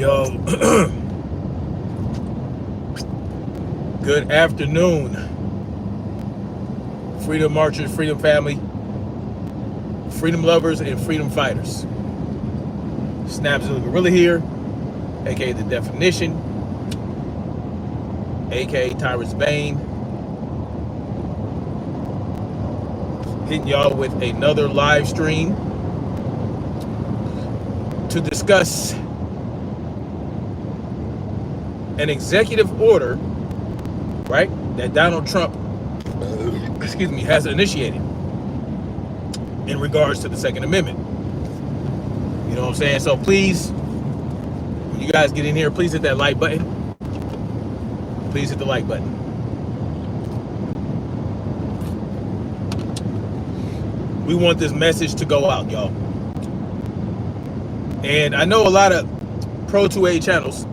Yo, good afternoon, freedom marchers, freedom family, freedom lovers, and freedom fighters. Snaps the Gorilla here, aka The Definition, aka Tyrus Bane, hitting y'all with another live stream to discuss an executive order, right, that Donald Trump, has initiated in regards to the Second Amendment. You know what I'm saying? So please, when you guys get in here, please hit that like button. Please hit the like button. We want this message to go out, y'all. And I know a lot of Pro 2A channels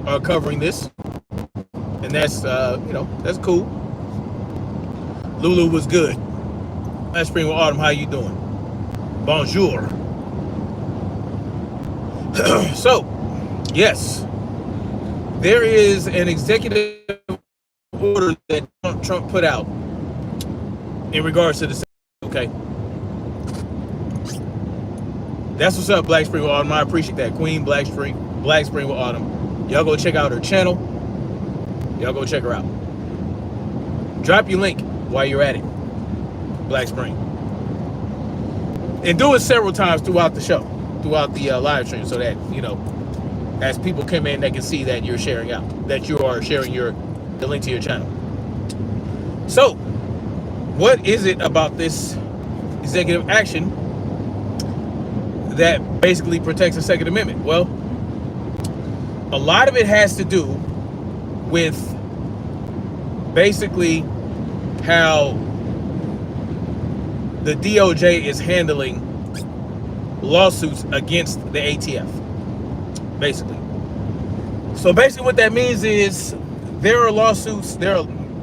are covering this, and that's that's cool. Lulu was good. Last spring with Autumn, how you doing? Bonjour. So, yes, there is an executive order that Trump put out in regards to the, okay? That's what's up, Black Spring with Autumn. I appreciate that. Queen Black Spring with Autumn. Y'all go check out her channel. Y'all go check her out. Drop your link while you're at it. Black Spring. And do it several times throughout the show, throughout the live stream, so that, as people come in, they can see that you're sharing out, that you are sharing the link to your channel. So, what is it about this executive action that basically protects the Second Amendment? Well, a lot of it has to do with basically how the DOJ is handling lawsuits against the ATF, basically. So basically what that means is there are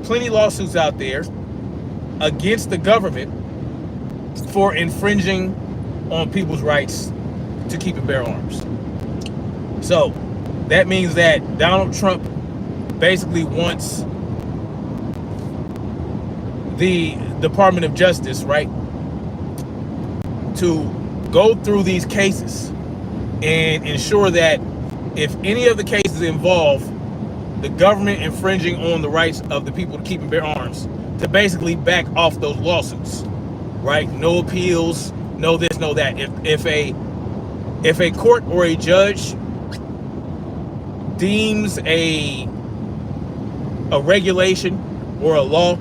plenty of lawsuits out there against the government for infringing on people's rights to keep and bear arms. So that means that Donald Trump basically wants the Department of Justice, right, to go through these cases and ensure that if any of the cases involve the government infringing on the rights of the people to keep and bear arms, to basically back off those lawsuits, right? No appeals, no this, no that. If a court or a judge deems a regulation or a law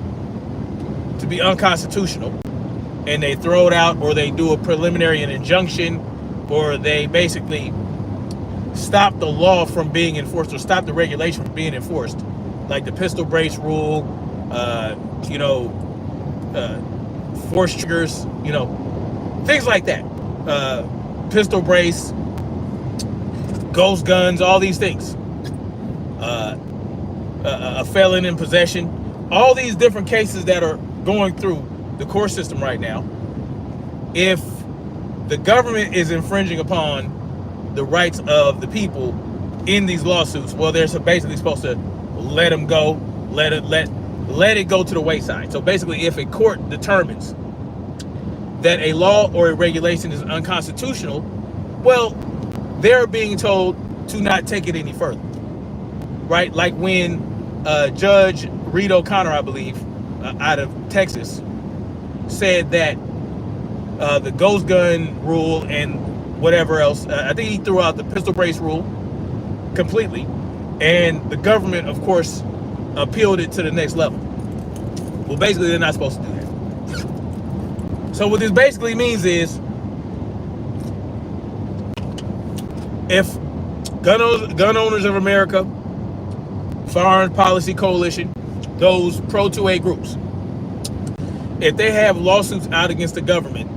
to be unconstitutional, and they throw it out, or they do a preliminary injunction, or they basically stop the law from being enforced, or stop the regulation from being enforced, like the pistol brace rule, force triggers, things like that, pistol brace, ghost guns, all these things, a felon in possession, all these different cases that are going through the court system right now. If the government is infringing upon the rights of the people in these lawsuits, well, they're basically supposed to let them go, let it go to the wayside. So basically, if a court determines that a law or a regulation is unconstitutional, well, they're being told to not take it any further, right? Like when Judge Reed O'Connor, I believe, out of Texas, said that the ghost gun rule and whatever else, I think he threw out the pistol brace rule completely, and the government, of course, appealed it to the next level. Well, basically, they're not supposed to do that. So what this basically means is, if Gun Owners of America, Foreign Policy Coalition, those Pro 2A groups, if they have lawsuits out against the government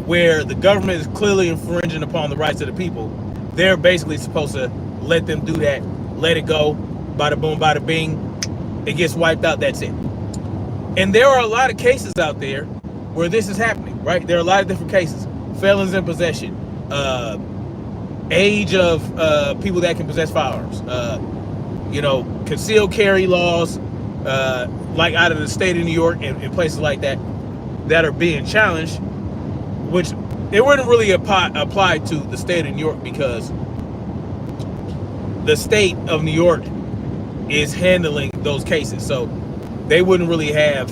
where the government is clearly infringing upon the rights of the people, they're basically supposed to let them do that, let it go, bada boom, bada bing, it gets wiped out, that's it. And there are a lot of cases out there where this is happening, right? There are a lot of different cases. Felons in possession, age of people that can possess firearms, concealed carry laws, like out of the state of New York and places like that are being challenged, which it wouldn't really apply to the state of New York because the state of New York is handling those cases, so they wouldn't really have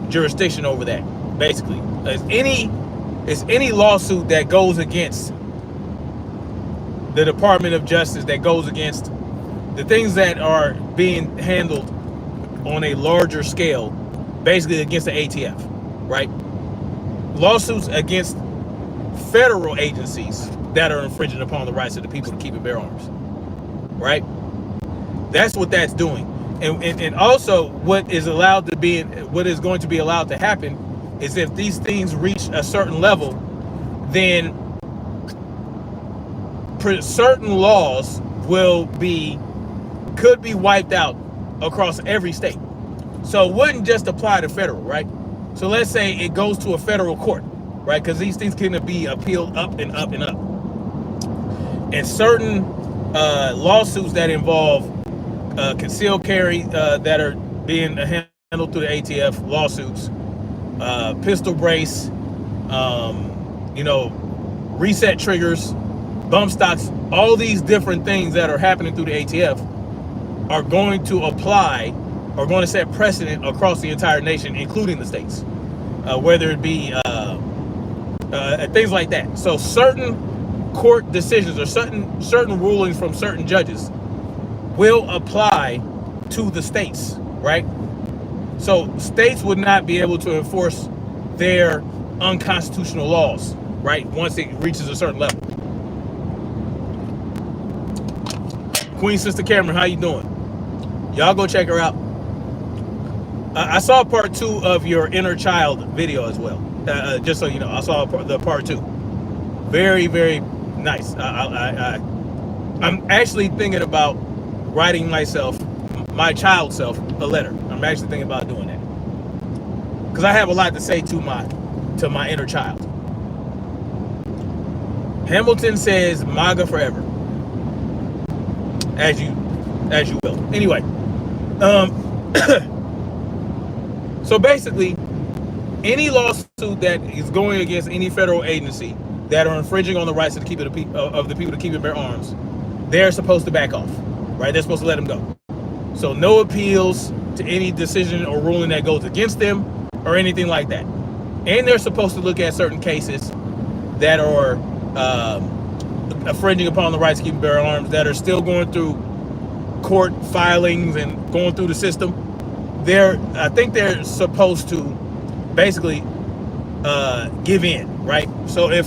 jurisdiction over that. Basically, it's any lawsuit that goes against the Department of Justice, that goes against the things that are being handled on a larger scale, basically against the ATF, right? Lawsuits against federal agencies that are infringing upon the rights of the people to keep and bear arms, right? That's what that's doing. And also what is allowed to be, what is going to be allowed to happen is if these things reach a certain level, then certain laws could be wiped out across every state. So it wouldn't just apply to federal, right? So let's say it goes to a federal court, right? Because these things can be appealed up and up and up. And certain lawsuits that involve concealed carry that are being handled through the ATF, lawsuits, pistol brace, reset triggers, bump stocks, all these different things that are happening through the ATF are going to apply, are going to set precedent across the entire nation, including the states, whether it be things like that. So certain court decisions or certain rulings from certain judges will apply to the states, right? So states would not be able to enforce their unconstitutional laws, right, once it reaches a certain level. Queen Sister Cameron, how you doing? Y'all go check her out. I saw part 2 of your inner child video as well. Just so you know, I saw the part 2. Very, very nice. I'm actually thinking about writing myself, my child self, a letter. I'm actually thinking about doing that because I have a lot to say to my inner child. Hamilton says MAGA forever. As you will. Anyway, so basically, any lawsuit that is going against any federal agency that are infringing on the rights of the people to keep and bear arms, they're supposed to back off, right? They're supposed to let them go. So no appeals to any decision or ruling that goes against them or anything like that. And they're supposed to look at certain cases that are infringing upon the rights to keep and bear arms that are still going through court filings and going through the system. I think they're supposed to basically give in, right? So if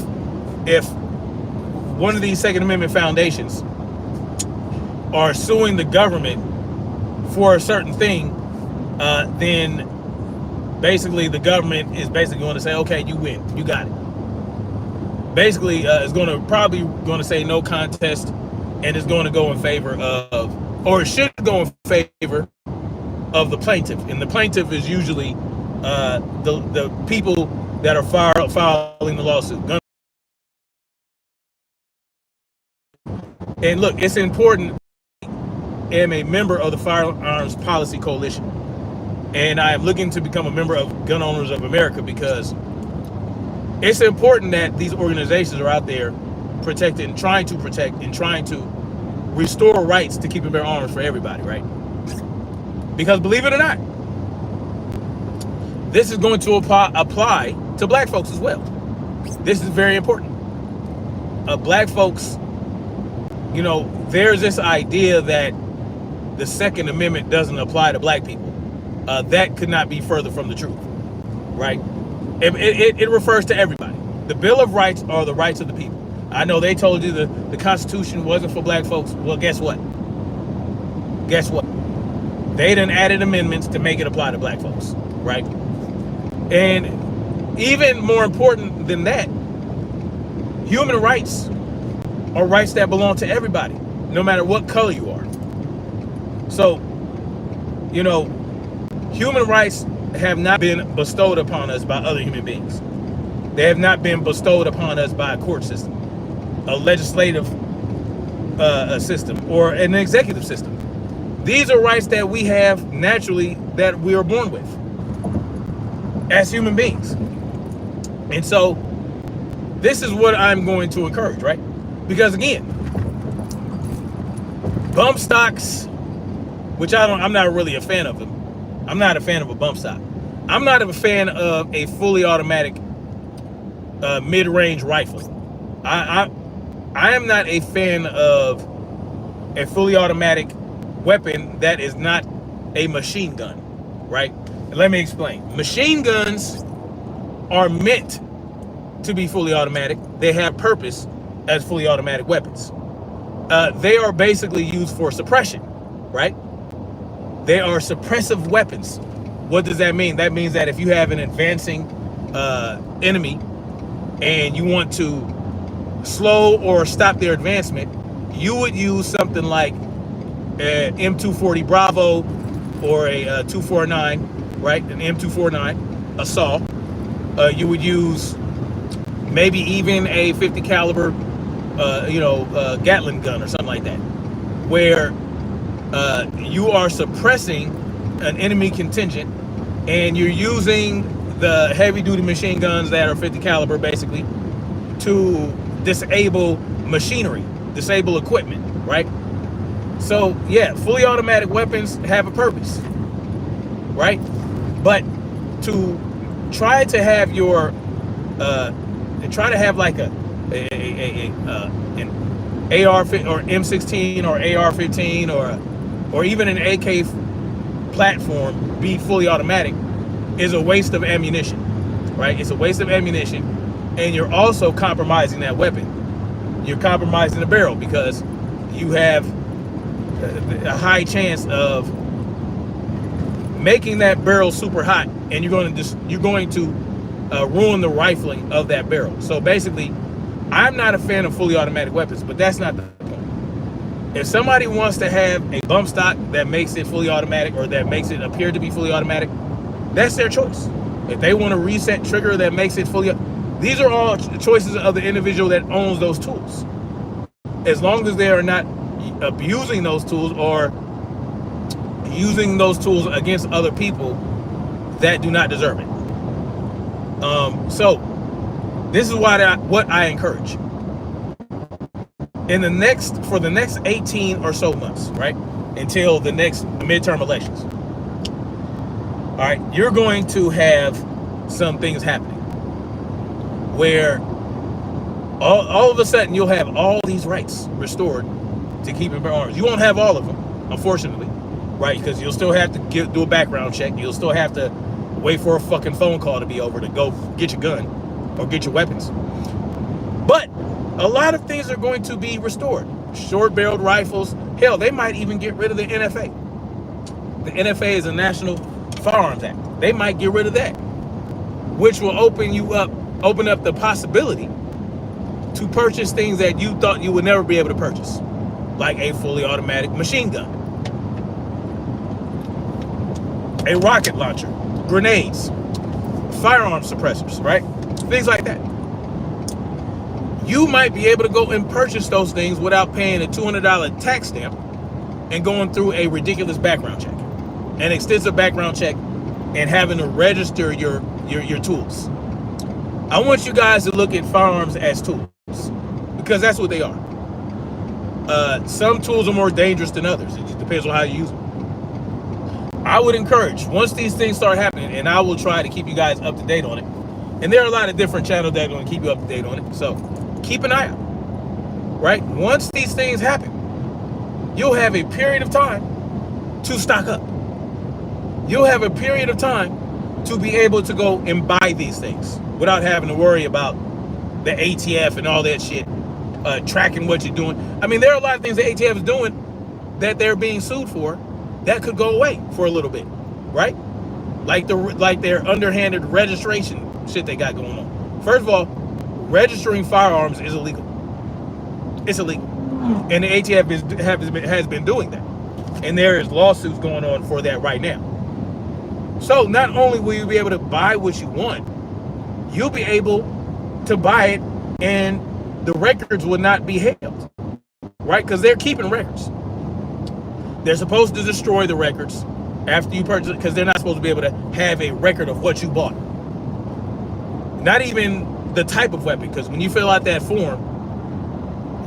one of these Second Amendment foundations are suing the government for a certain thing, then basically the government is basically going to say, okay, you win, you got it. Basically, it's probably going to say no contest, and it's going to go in favor of, or it should go in favor of the plaintiff. And the plaintiff is usually the people that are filing the lawsuit. And look, it's important. I am a member of the Firearms Policy Coalition, and I am looking to become a member of Gun Owners of America because it's important that these organizations are out there protecting, trying to protect and trying to restore rights to keep and bear arms for everybody, right? Because believe it or not, this is going to apply to black folks as well. This is very important. Black folks, there's this idea that the Second Amendment doesn't apply to black people. That could not be further from the truth, right? It refers to everybody. The Bill of Rights are the rights of the people. I know they told you the Constitution wasn't for black folks. Well, guess what? Guess what? They done added amendments to make it apply to black folks, right? And even more important than that, human rights are rights that belong to everybody, no matter what color you are. So, human rights have not been bestowed upon us by other human beings. They have not been bestowed upon us by a court system, a legislative system or an executive system. These are rights that we have naturally, that we are born with as human beings. And so this is what I'm going to encourage, right? Because again, bump stocks, which I'm not really a fan of them. I'm not a fan of a bump stock. I'm not a fan of a fully automatic mid-range rifle. I am not a fan of a fully automatic weapon that is not a machine gun, right? And let me explain. Machine guns are meant to be fully automatic. They have purpose as fully automatic weapons. They are basically used for suppression, right? They are suppressive weapons. What does that mean? That means that if you have an advancing enemy and you want to slow or stop their advancement, you would use something like an M240 Bravo or a 249, right? An M249, a saw. You would use maybe even a 50 caliber, Gatling gun or something like that, where you are suppressing an enemy contingent, and you're using the heavy duty machine guns that are 50 caliber basically to disable machinery, disable equipment, right? So yeah, fully automatic weapons have a purpose, right? But to try to have your like an AR or M16 or AR-15 or even an AK platform be fully automatic is a waste of ammunition, right? It's a waste of ammunition, and you're also compromising that weapon. You're compromising the barrel because you have a high chance of making that barrel super hot, and you're going to ruin the rifling of that barrel. So basically, I'm not a fan of fully automatic weapons, but that's not the point. If somebody wants to have a bump stock that makes it fully automatic, or that makes it appear to be fully automatic, that's their choice. If they want a reset trigger that makes it fully, these are all choices of the individual that owns those tools. As long as they are not abusing those tools or using those tools against other people that do not deserve it. So this is what I encourage. For the next 18 or so months, right, until the next midterm elections, all right, you're going to have some things happening where all of a sudden you'll have all these rights restored to keep and bear arms. You won't have all of them, unfortunately, right? Because you'll still have to do a background check. You'll still have to wait for a fucking phone call to be over to go get your gun or get your weapons. But a lot of things are going to be restored. Short-barreled rifles. Hell, they might even get rid of the NFA. The NFA is a National Firearms Act. They might get rid of that, which will open up the possibility to purchase things that you thought you would never be able to purchase, like a fully automatic machine gun, a rocket launcher, grenades, firearm suppressors, right? Things like that. You might be able to go and purchase those things without paying a $200 tax stamp and going through a ridiculous background check, an extensive background check, and having to register your tools. I want you guys to look at firearms as tools, because that's what they are. Some tools are more dangerous than others. It just depends on how you use them. I would encourage, once these things start happening, and I will try to keep you guys up to date on it, and there are a lot of different channels that are going to keep you up to date on it, so keep an eye out, right? Once these things happen, you'll have a period of time to stock up. You'll have a period of time to be able to go and buy these things without having to worry about the ATF and all that shit tracking what you're doing. I mean, there are a lot of things the ATF is doing that they're being sued for that could go away for a little bit, right? Like their underhanded registration shit they got going on. First of all, registering firearms is illegal. It's illegal, and the ATF has been doing that, and there is lawsuits going on for that right now. So not only will you be able to buy what you want, you'll be able to buy it and the records will not be held. right? Because they're keeping records. They're supposed to destroy the records after you purchase it, because they're not supposed to be able to have a record of what you bought. Not even the type of weapon, because when you fill out that form,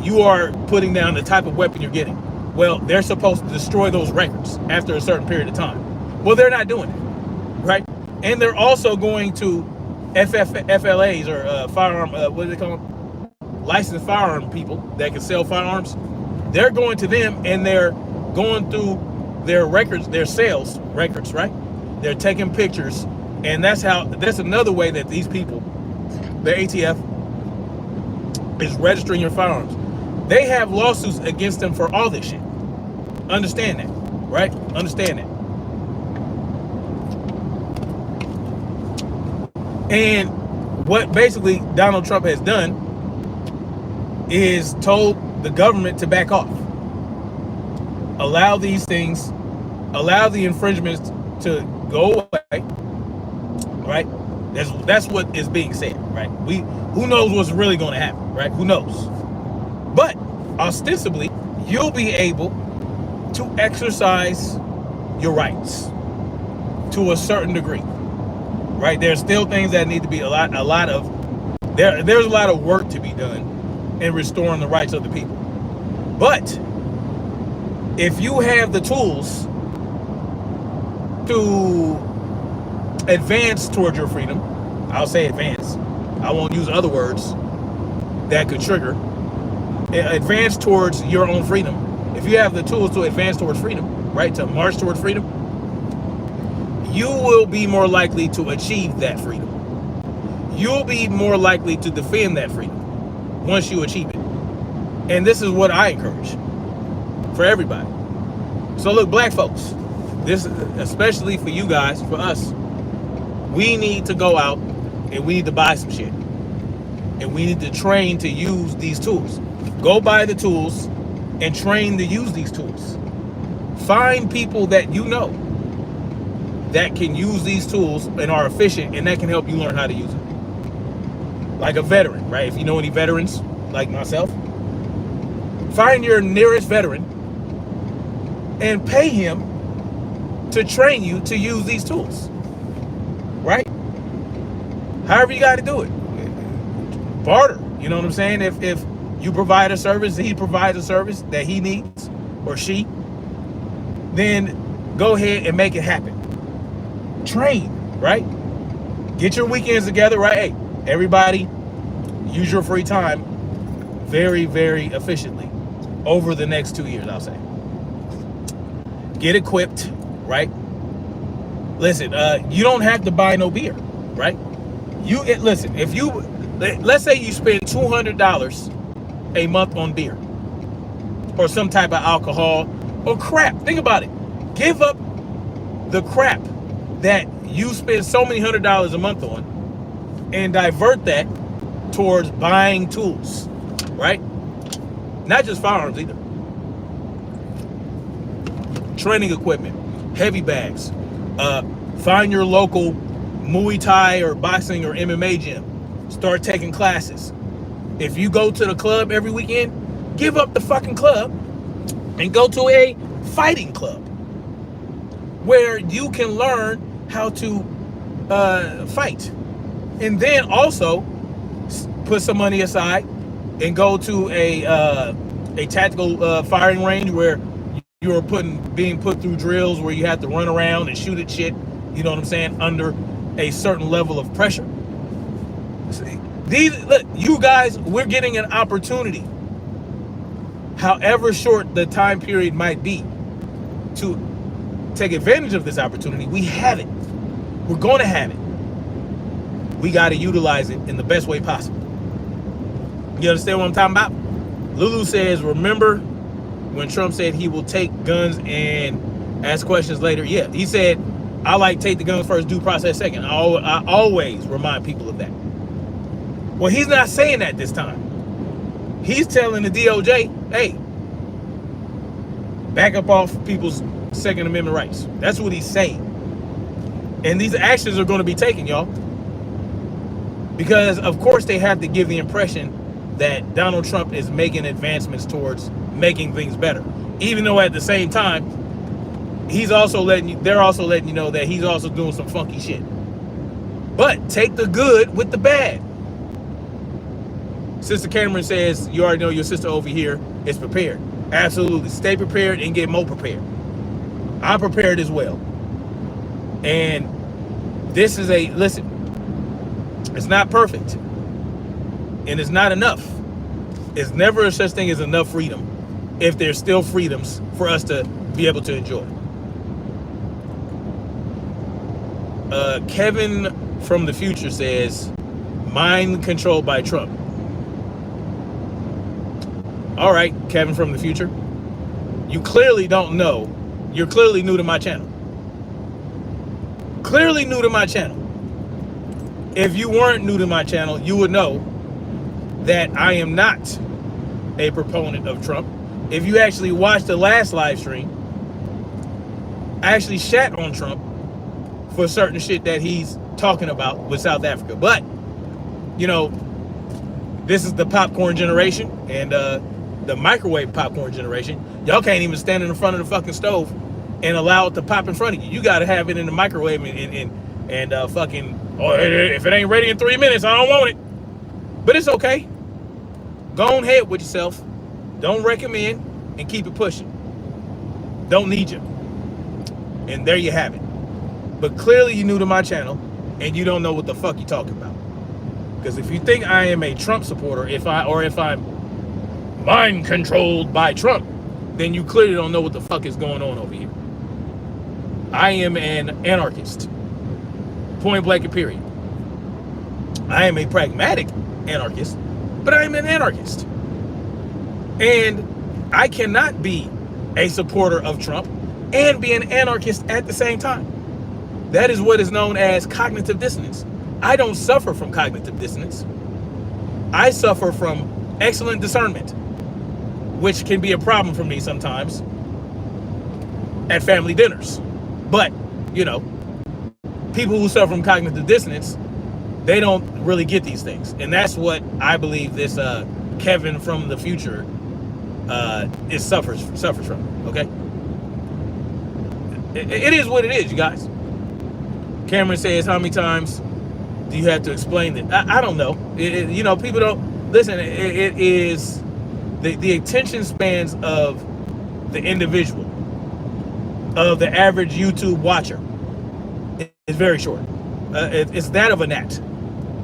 you are putting down the type of weapon you're getting. Well, they're supposed to destroy those records after a certain period of time. Well, they're not doing it, right? And they're also going to FLAs, or firearm, what do they call them? Licensed firearm people that can sell firearms. They're going to them and they're going through their records, their sales records, right? They're taking pictures, and that's another way that these people, the ATF, is registering your firearms. They have lawsuits against them for all this shit. Understand that, right? Understand that. And what basically Donald Trump has done is told the government to back off. Allow these things, allow the infringements to go away, right? That's what is being said, right? Who knows what's really going to happen, right? Who knows? But ostensibly, you'll be able to exercise your rights to a certain degree, right? There's still things that need to be there's a lot of work to be done in restoring the rights of the people. But if you have the tools to advance towards your freedom, I'll say advance, I won't use other words that could trigger, advance towards your own freedom. If you have the tools to advance towards freedom, right, to march towards freedom, you will be more likely to achieve that freedom. You'll be more likely to defend that freedom once you achieve it. And this is what I encourage for everybody. So look, black folks, this especially for you guys, for us, we need to go out and we need to buy some shit. And we need to train to use these tools. Go buy the tools and train to use these tools. Find people that you know that can use these tools and are efficient, and that can help you learn how to use it. Like a veteran, right? If you know any veterans like myself, find your nearest veteran and pay him to train you to use these tools, right? However you got to do it. Barter, you know what I'm saying? If you provide a service, he provides a service that he needs, or she, then go ahead and make it happen. Train, right? Get your weekends together, right? Hey, everybody, use your free time very, very efficiently over the next 2 years, I'll say. Get equipped, right? Listen, you don't have to buy no beer, right? Listen, if you, let's say you spend $200 a month on beer or some type of alcohol or crap. Think about it. Give up the crap that you spend so many $100s a month on and divert that towards buying tools, right? Not just firearms either. Training equipment, heavy bags. Find your local Muay Thai or boxing or MMA gym. Start taking classes. If you go to the club every weekend, give up the fucking club and go to a fighting club where you can learn how to fight. And then also put some money aside and go to a tactical firing range where you're being put through drills where you have to run around and shoot at shit, you know what I'm saying, under a certain level of pressure. Look, you guys, we're getting an opportunity, however short the time period might be, to take advantage of this opportunity. We have it. We're going to have it. We got to utilize it in the best way possible. You understand what I'm talking about? Lulu says, remember when Trump said he will take guns and ask questions later? Yeah, he said, I like take the guns first, due process second. I always remind people of that. Well, he's not saying that this time. He's telling the DOJ, hey, back up off people's Second Amendment rights. That's what he's saying. And these actions are going to be taken, y'all. Because, of course, they have to give the impression that Donald Trump is making advancements towards making things better, even though at the same time they're also letting you know that he's also doing some funky shit. But take the good with the bad. Sister Cameron says, you already know your sister over here is prepared. Absolutely. Stay prepared and get more prepared. I'm prepared as well. And this is listen, it's not perfect. And it's not enough. It's never a such thing as enough freedom if there's still freedoms for us to be able to enjoy. Kevin from the future says, mind controlled by Trump. All right, Kevin from the future. You clearly don't know. You're clearly new to my channel. Clearly new to my channel. If you weren't new to my channel, you would know that I am not a proponent of Trump. If you actually watched the last live stream, I actually shat on Trump for certain shit that he's talking about with South Africa. But, you know, this is the popcorn generation and the microwave popcorn generation. Y'all can't even stand in front of the fucking stove and allow it to pop in front of you. You got to have it in the microwave and fucking, oh, if it ain't ready in 3 minutes, I don't want it. But it's okay. Go on ahead with yourself. Don't recommend and keep it pushing. Don't need you. And there you have it. But clearly you're new to my channel and you don't know what the fuck you're talking about. Because if you think I am a Trump supporter, if I'm mind controlled by Trump, then you clearly don't know what the fuck is going on over here. I am an anarchist. Point blank and period. I am a pragmatic anarchist, but I am an anarchist. And I cannot be a supporter of Trump and be an anarchist at the same time. That is what is known as cognitive dissonance. I don't suffer from cognitive dissonance. I suffer from excellent discernment, which can be a problem for me sometimes at family dinners. But, you know, people who suffer from cognitive dissonance, they don't really get these things. And that's what I believe this Kevin from the future suffers from, okay? It is what it is, you guys. Cameron says, how many times do you have to explain it? I don't know. You know, people don't, listen, it is, the attention spans of the individual, of the average YouTube watcher, is very short. It's that of a gnat.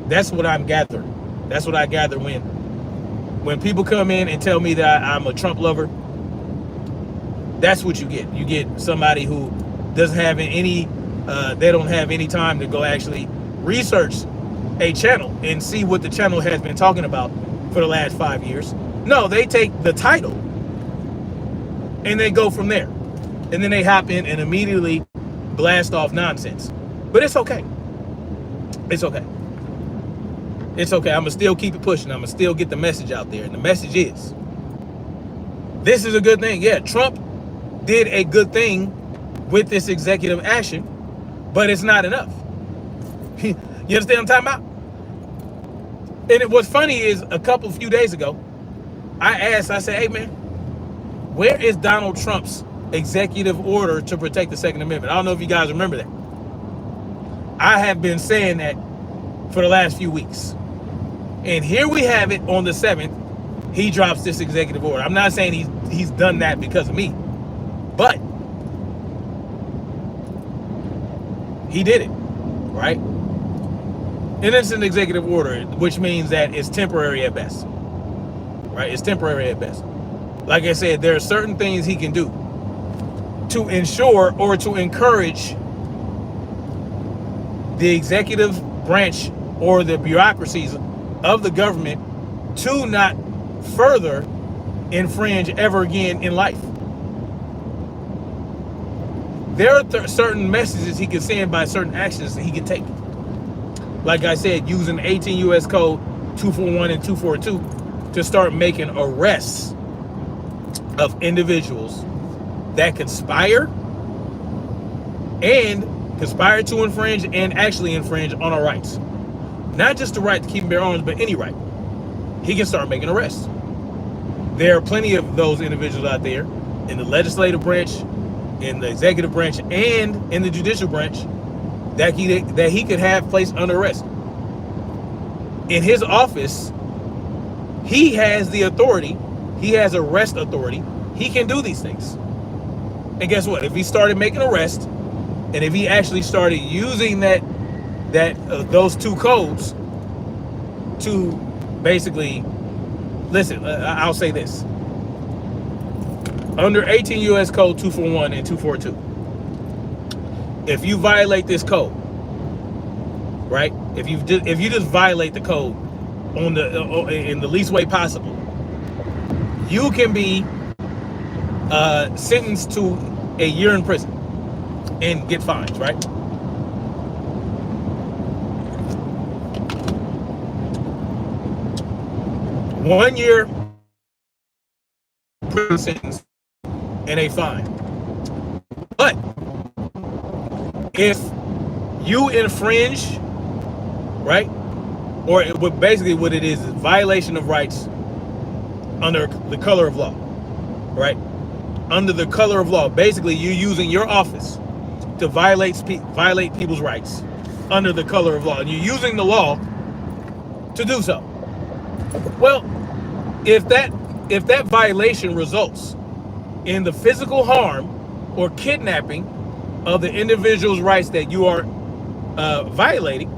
That's what I'm gathering. That's what I gather when people come in and tell me that I'm a Trump lover. That's what you get. You get somebody who doesn't have any, they don't have any time to go actually research a channel and see what the channel has been talking about for the last 5 years. No, they take the title and they go from there. And then they hop in and immediately blast off nonsense. But it's okay. It's okay. It's okay. I'm going to still keep it pushing. I'm going to still get the message out there. And the message is, this is a good thing. Yeah, Trump did a good thing with this executive action, but it's not enough. You understand what I'm talking about? And what's funny is a few days ago, I said, hey man, where is Donald Trump's executive order to protect the Second Amendment? I don't know if you guys remember that. I have been saying that for the last few weeks. And here we have it on the 7th. He drops this executive order. I'm not saying he's done that because of me, but he did it, right? And it's an executive order, which means that it's temporary at best, right? It's temporary at best. Like I said, there are certain things he can do to ensure or to encourage the executive branch or the bureaucracies of the government to not further infringe ever again in life. There are certain messages he can send by certain actions that he can take. Like I said, using 18 U.S. Code 241 and 242 to start making arrests of individuals that conspire to infringe and actually infringe on our rights. Not just the right to keep and bear arms, but any right. he can start making arrests. There are plenty of those individuals out there in the legislative branch, in the executive branch, and in the judicial branch that he could have placed under arrest. In his office, he has the authority. He has arrest authority. He can do these things. And guess what? If he started making arrests, and if he actually started using those two codes to basically, listen, I'll say this. Under 18 U.S. Code 241 and 242, if you violate this code, right? If you just violate the code in the least way possible, you can be sentenced to a year in prison and get fines, right? One year prison sentence and a fine. But if you infringe, right, or basically what it is violation of rights under the color of law, right? Under the color of law, basically you're using your office to violate people's rights under the color of law, and you're using the law to do so. Well, if that violation results in the physical harm or kidnapping of the individual's rights that you are violating,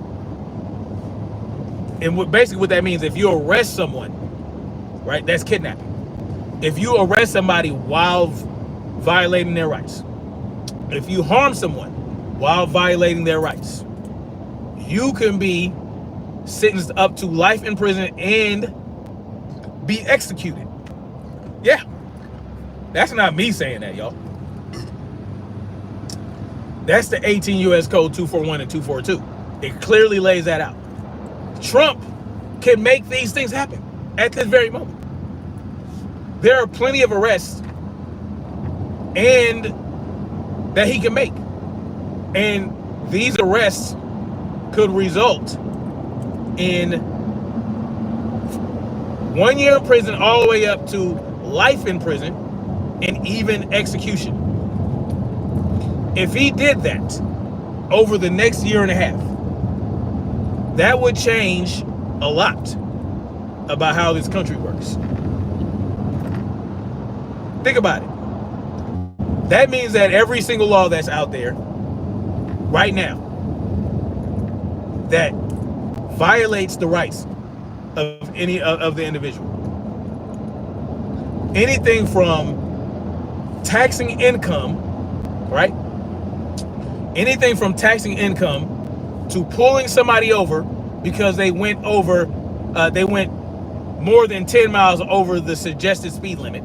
and what that means, if you arrest someone, right, that's kidnapping. If you arrest somebody while violating their rights, if you harm someone while violating their rights, you can be sentenced up to life in prison and be executed. Yeah, that's not me saying that, y'all. That's the 18 U.S. Code 241 and 242. It clearly lays that out. Trump can make these things happen at this very moment. There are plenty of arrests and that he can make. And these arrests could result in 1 year in prison all the way up to life in prison and even execution. If he did that over the next year and a half, that would change a lot about how this country works. Think about it. That means that every single law that's out there right now that violates the rights of any of the individual, anything from taxing income, right? Anything from taxing income to pulling somebody over because they went more than 10 miles over the suggested speed limit,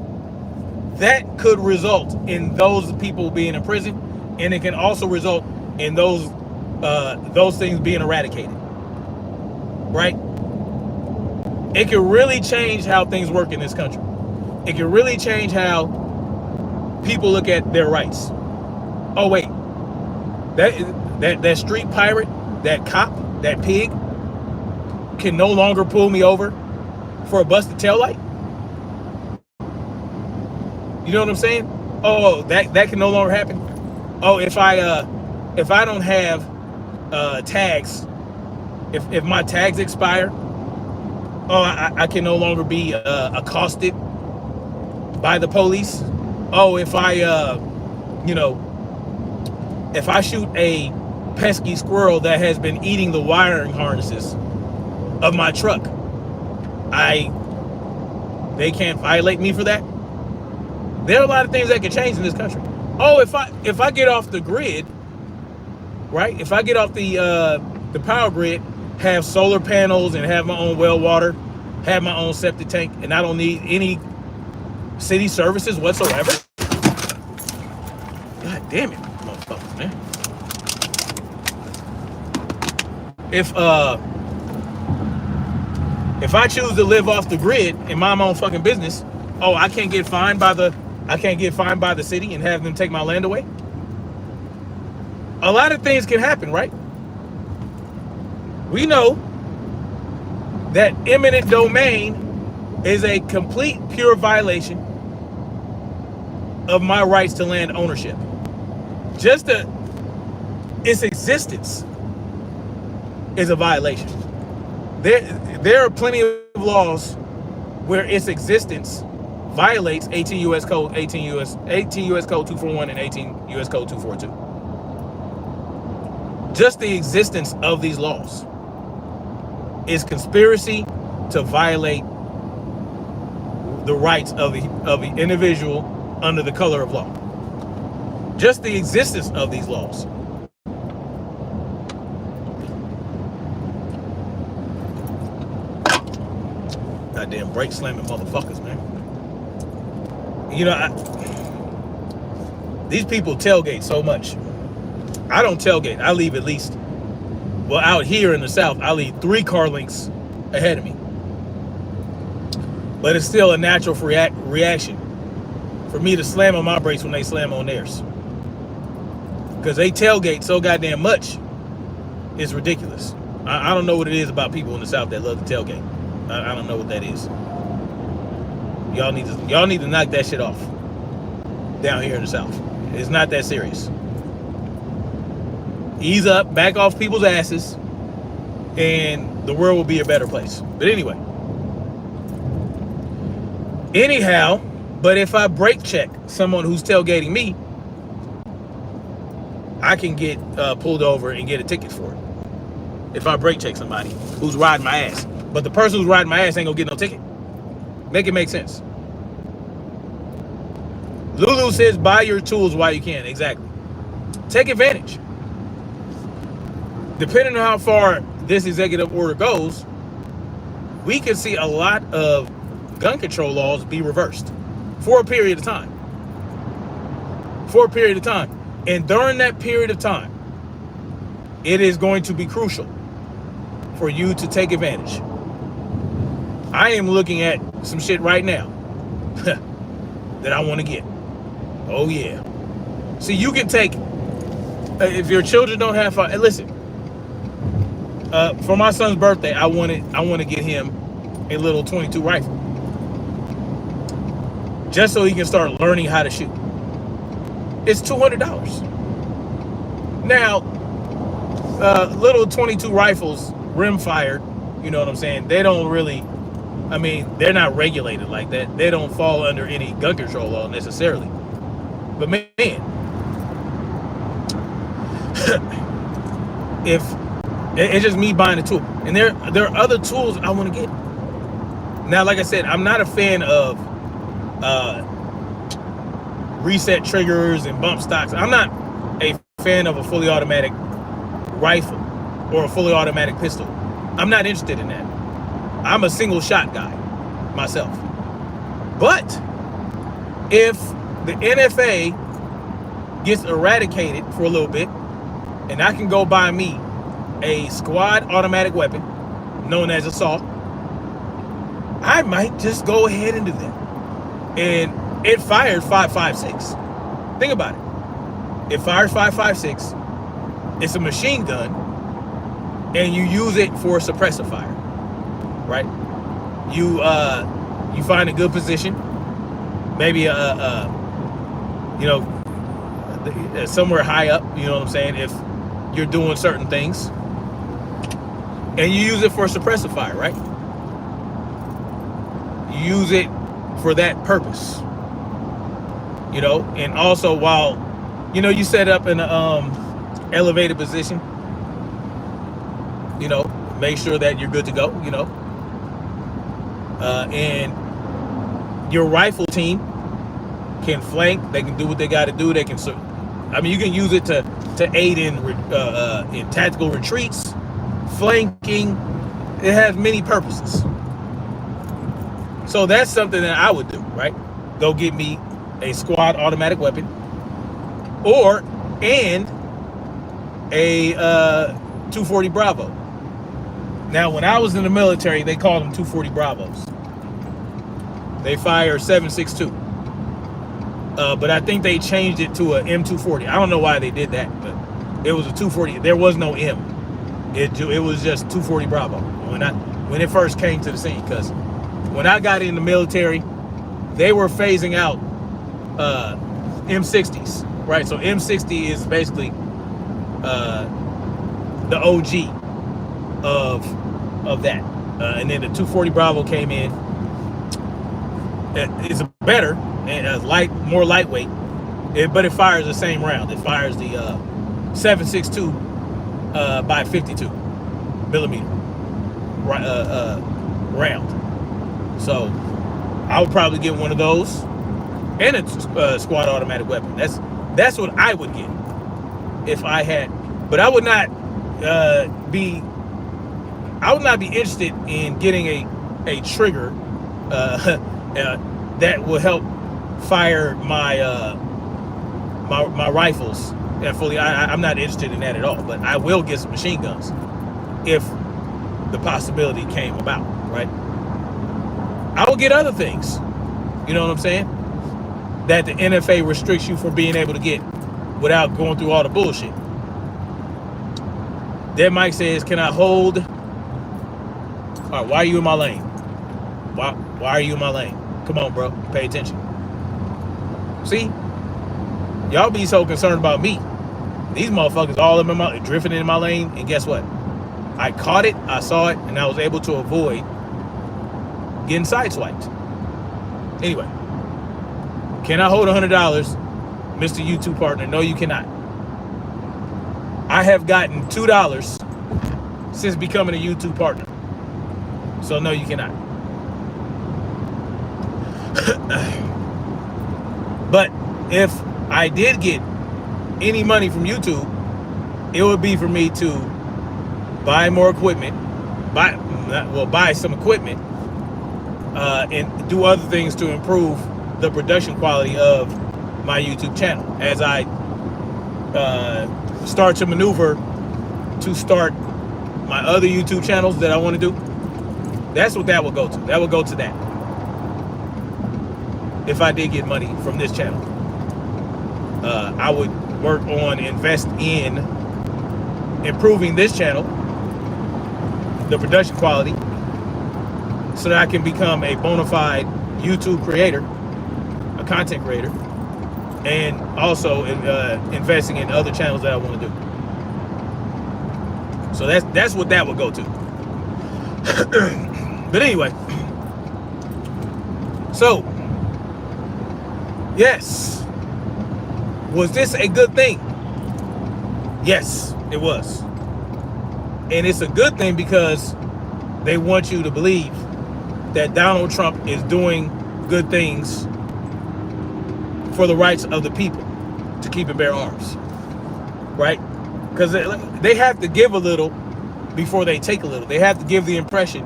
that could result in those people being in prison, and it can also result in those things being eradicated, right? It can really change how things work in this country. It can really change how people look at their rights. Oh wait, that street pirate, that cop, that pig can no longer pull me over for a busted taillight? You know what I'm saying? Oh, that can no longer happen. Oh, if I don't have tags, if my tags expire, oh, I can no longer be accosted by the police. Oh, if I shoot a pesky squirrel that has been eating the wiring harnesses of my truck, they can't violate me for that. There are a lot of things that can change in this country. Oh, if I get off the grid, right? If I get off the power grid, have solar panels and have my own well water, have my own septic tank, and I don't need any city services whatsoever. God damn it, motherfuckers, man. If I choose to live off the grid and mind my own fucking business, oh, I can't get fined by the city and have them take my land away. A lot of things can happen, right? We know that eminent domain is a complete, pure violation of my rights to land ownership. Just its existence is a violation. There are plenty of laws where its existence violates 18 U.S. Code 18 U.S. Code 241 and 18 U.S. Code 242. Just the existence of these laws is conspiracy to violate the rights of the individual under the color of law. Just the existence of these laws. Goddamn brake slamming motherfuckers, man. You know, these people tailgate so much. I don't tailgate. I leave at least, well, out here in the South, I leave 3 car lengths ahead of me. But it's still a natural reaction for me to slam on my brakes when they slam on theirs. Because they tailgate so goddamn much, it's ridiculous. I don't know what it is about people in the South that love to tailgate. I don't know what that is. Y'all need to knock that shit off down here in the South. It's not that serious. Ease up, back off people's asses, and the world will be a better place. But anyway. Anyhow, but if I brake check someone who's tailgating me, I can get pulled over and get a ticket for it. If I brake check somebody who's riding my ass. But the person who's riding my ass ain't gonna get no ticket. Make it make sense. Lulu says, buy your tools while you can. Exactly. Take advantage. Depending on how far this executive order goes, we could see a lot of gun control laws be reversed for a period of time. For a period of time. And during that period of time, it is going to be crucial for you to take advantage. I am looking at some shit right now that I want to get. Oh yeah. See, you can take, if your children don't have fun, listen, for my son's birthday, I want to get him a little .22 rifle. Just so he can start learning how to shoot. It's $200. Now, little .22 rifles, rim fired, you know what I'm saying? They don't really, I mean, they're not regulated like that. They don't fall under any gun control law necessarily. But man, if it's just me buying a tool, and there are other tools I want to get. Now, like I said, I'm not a fan of reset triggers and bump stocks. I'm not a fan of a fully automatic rifle or a fully automatic pistol. I'm not interested in that. I'm a single shot guy myself. But if the NFA gets eradicated for a little bit and I can go buy me a squad automatic weapon known as assault, I might just go ahead and do that. And it fires 5.56. Think about it. It fires 5.56. It's a machine gun, and you use it for suppressive fire, right? You find a good position, maybe somewhere high up. You know what I'm saying? If you're doing certain things, and you use it for suppressive fire, right? You use it for that purpose, you know. And also, while you set up in a elevated position, make sure that you're good to go, and your rifle team can flank. They can do what they got to do. They can, you can use it to aid in tactical retreats, flanking. It has many purposes. So that's something that I would do, right? Go get me a squad automatic weapon, and a 240 Bravo. Now, when I was in the military, they called them 240 Bravos. They fire 7.62. But I think they changed it to a M240. I don't know why they did that, but it was a 240. There was no M. It was just 240 Bravo when it first came to the scene, because when I got in the military, they were phasing out M60s, right? So M60 is basically the OG of that. And then the 240 Bravo came in. It's better and more lightweight, but it fires the same round. It fires the 7.62 by 52 millimeter round. So I would probably get one of those and a squad automatic weapon. That's what I would get if I had. But I would not be interested in getting a trigger that will help fire my my rifles. And fully, I'm not interested in that at all. But I will get some machine guns if the possibility came about, right? I will get other things. You know what I'm saying? That the NFA restricts you from being able to get without going through all the bullshit. Dead Mike says, can I hold? All right, why are you in my lane? Why are you in my lane? Come on, bro. Pay attention. See? Y'all be so concerned about me. These motherfuckers all in drifting in my lane, and guess what? I caught it, I saw it, and I was able to avoid getting sideswiped. Anyway, can I hold $100, Mr. YouTube partner? No, you cannot. I have gotten $2 since becoming a YouTube partner. So no, you cannot. But if I did get any money from YouTube, it would be for me to buy more equipment, buy some equipment, and do other things to improve the production quality of my YouTube channel as I start to maneuver to start my other YouTube channels that I want to do. That's what that will go to. That will go to that. If I did get money from this channel, I would work on invest in improving this channel, the production quality, so that I can become a bona fide YouTube creator, a content creator, and also investing in other channels that I want to do. So that's what that would go to. But anyway, so yes, was this a good thing? Yes, it was. And it's a good thing because they want you to believe that Donald Trump is doing good things for the rights of the people to keep and bear arms, right? Because they have to give a little before they take a little. They have to give the impression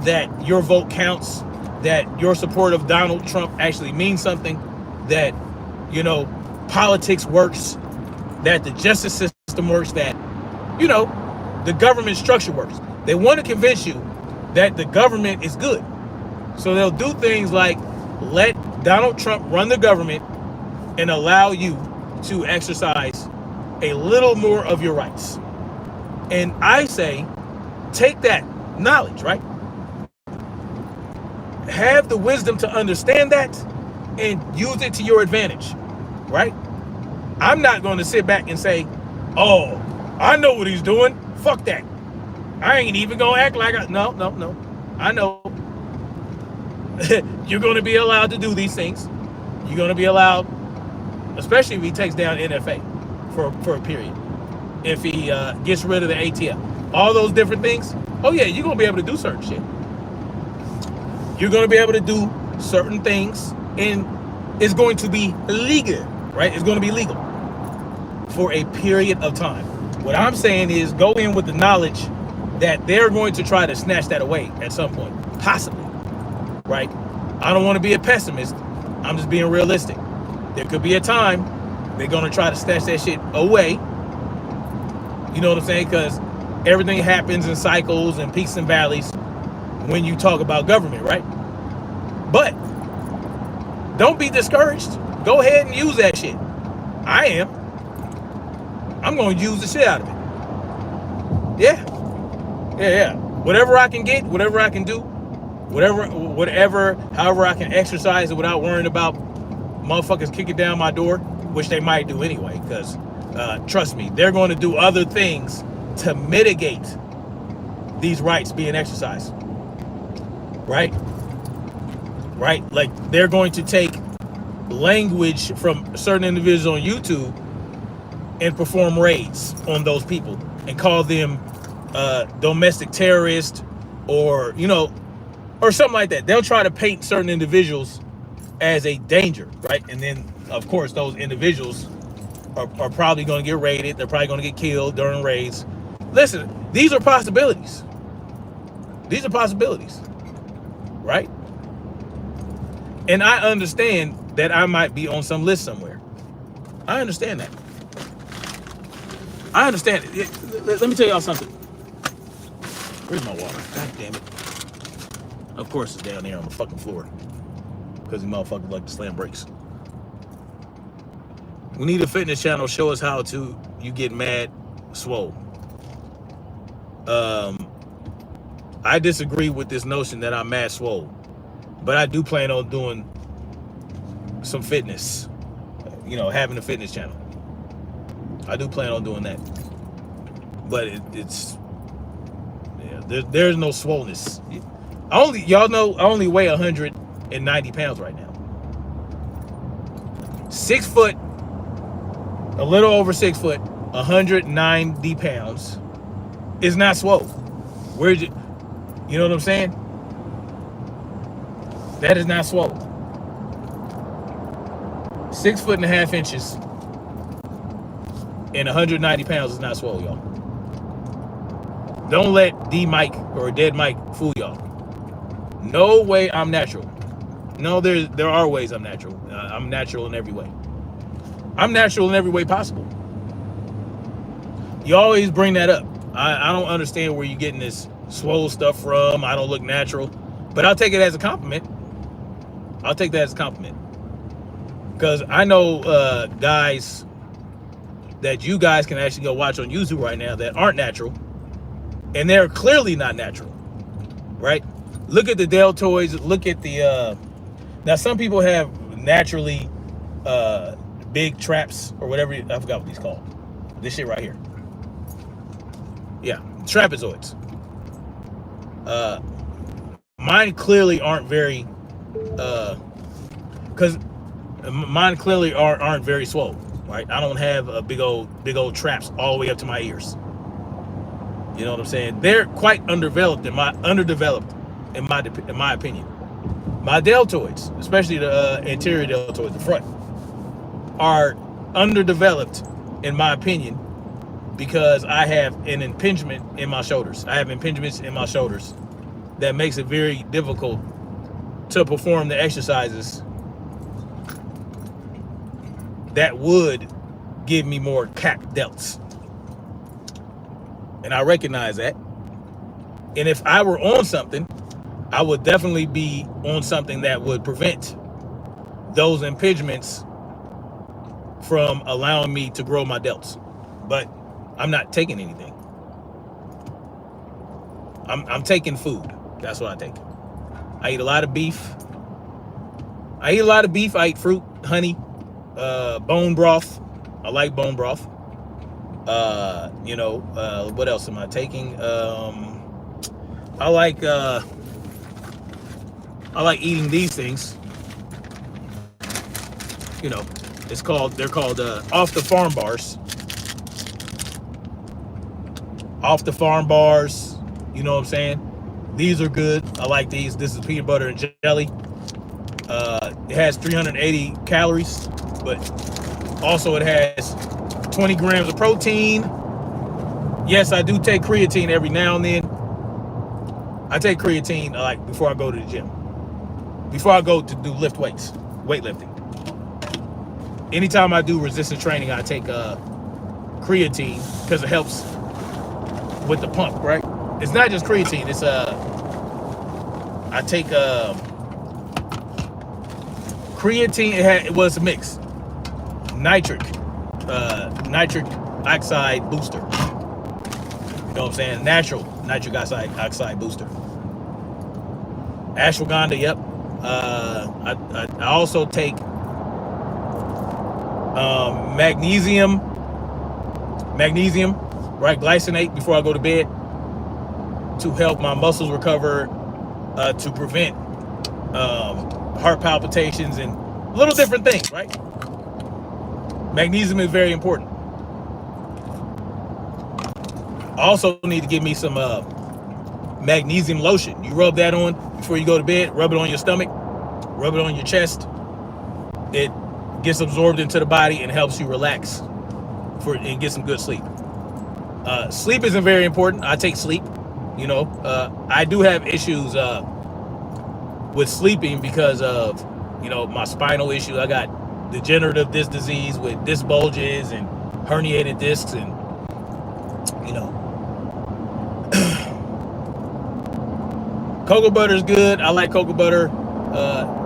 that your vote counts, that your support of Donald Trump actually means something, that, you know, politics works, that the justice system works, that, you know, the government structure works. They want to convince you that the government is good. So they'll do things like let Donald Trump run the government and allow you to exercise a little more of your rights. And I say, take that knowledge, right? Have the wisdom to understand that and use it to your advantage, right? I'm not going to sit back and say, oh, I know what he's doing. Fuck that. I ain't even going to act like no. I know. You're going to be allowed to do these things. You're going to be allowed, especially if he takes down NFA for a period. If he gets rid of the ATF. All those different things. Oh yeah, you're going to be able to do certain shit. You're going to be able to do certain things, and it's going to be legal, right? It's going to be legal for a period of time. What I'm saying is go in with the knowledge that they're going to try to snatch that away at some point, possibly, right? I don't want to be a pessimist. I'm just being realistic. There could be a time they're going to try to snatch that shit away. You know what I'm saying? Because everything happens in cycles and peaks and valleys when you talk about government, right? But don't be discouraged. Go ahead and use that shit. I am. I'm going to use the shit out of it. Yeah. Whatever I can get, whatever I can do However I can exercise it without worrying about motherfuckers kicking down my door, which they might do anyway, because trust me, they're going to do other things to mitigate these rights being exercised. Right? Like they're going to take language from certain individuals on YouTube and perform raids on those people and call them domestic terrorists, or or something like that. They'll try to paint certain individuals as a danger, right? And then of course those individuals are probably going to get raided. They're probably going to get killed during raids. Listen, these are possibilities. These are possibilities, right? And I understand that I might be on some list somewhere. I understand that. I understand it. Let me tell y'all something. Where's my water? God damn it. Of course it's down there on the fucking floor, because the motherfuckers like to slam brakes. We need a fitness channel. Show us how to you get mad swole. I disagree with this notion that I'm mad swole, but I do plan on doing some fitness, having a fitness channel. I do plan on doing that, but there's no swollenness. Y'all know I only weigh 190 pounds right now. 6 foot, a little over 6 foot, 190 pounds is not swole. Where's you know what I'm saying? That is not swole. 6.5 inches and 190 pounds is not swole, y'all. Don't let D Mike or Dead Mike fool y'all. No way I'm natural. No, there are ways I'm natural. I'm natural in every way. I'm natural in every way possible. You always bring that up. I don't understand where you're getting this swole stuff from. I don't look natural, but I'll take it as a compliment. I'll take that as a compliment, because I know guys that you guys can actually go watch on YouTube right now that aren't natural, and they're clearly not natural, right? Look at the deltoids. Look at the now some people have naturally big traps or whatever. I forgot what these called. This shit right here. Yeah, trapezoids. Mine clearly aren't very because mine clearly aren't very swole, right? I don't have a big old traps all the way up to my ears. You know what I'm saying? They're quite underdeveloped in my opinion. My deltoids, especially the anterior deltoids, the front, are underdeveloped in my opinion, because I have an impingement in my shoulders. I have impingements in my shoulders that makes it very difficult to perform the exercises that would give me more cap delts. And I recognize that. And if I were on something, I would definitely be on something that would prevent those impingements from allowing me to grow my delts. But I'm not taking anything. I'm taking food. That's what I take. I eat a lot of beef. I eat fruit, honey, bone broth. I like bone broth. What else am I taking? I like eating these things. They're called off the farm bars. Off the farm bars, you know what I'm saying? These are good. I like these. This is peanut butter and jelly. It has 380 calories, but also it has 20 grams of protein. Yes, I do take creatine every now and then. I take creatine like before I go to the gym. Before I go to do weightlifting. Anytime I do resistance training, I take creatine because it helps with the pump, right? It's not just creatine. It's I take creatine. It was a mix. Nitric oxide booster. You know what I'm saying? Natural nitric oxide booster. Ashwagandha, yep. I also take magnesium, right, glycinate before I go to bed to help my muscles recover, to prevent heart palpitations and little different things, right? Magnesium is very important. I also need to give me some magnesium lotion. You rub that on before you go to bed. Rub it on your stomach. Rub it on your chest. It gets absorbed into the body and helps you relax and get some good sleep. Sleep isn't very important. I take sleep. You know, I do have issues with sleeping because of, you know, my spinal issue. I got degenerative disc disease with disc bulges and herniated discs, and you know, cocoa butter is good. I like cocoa butter.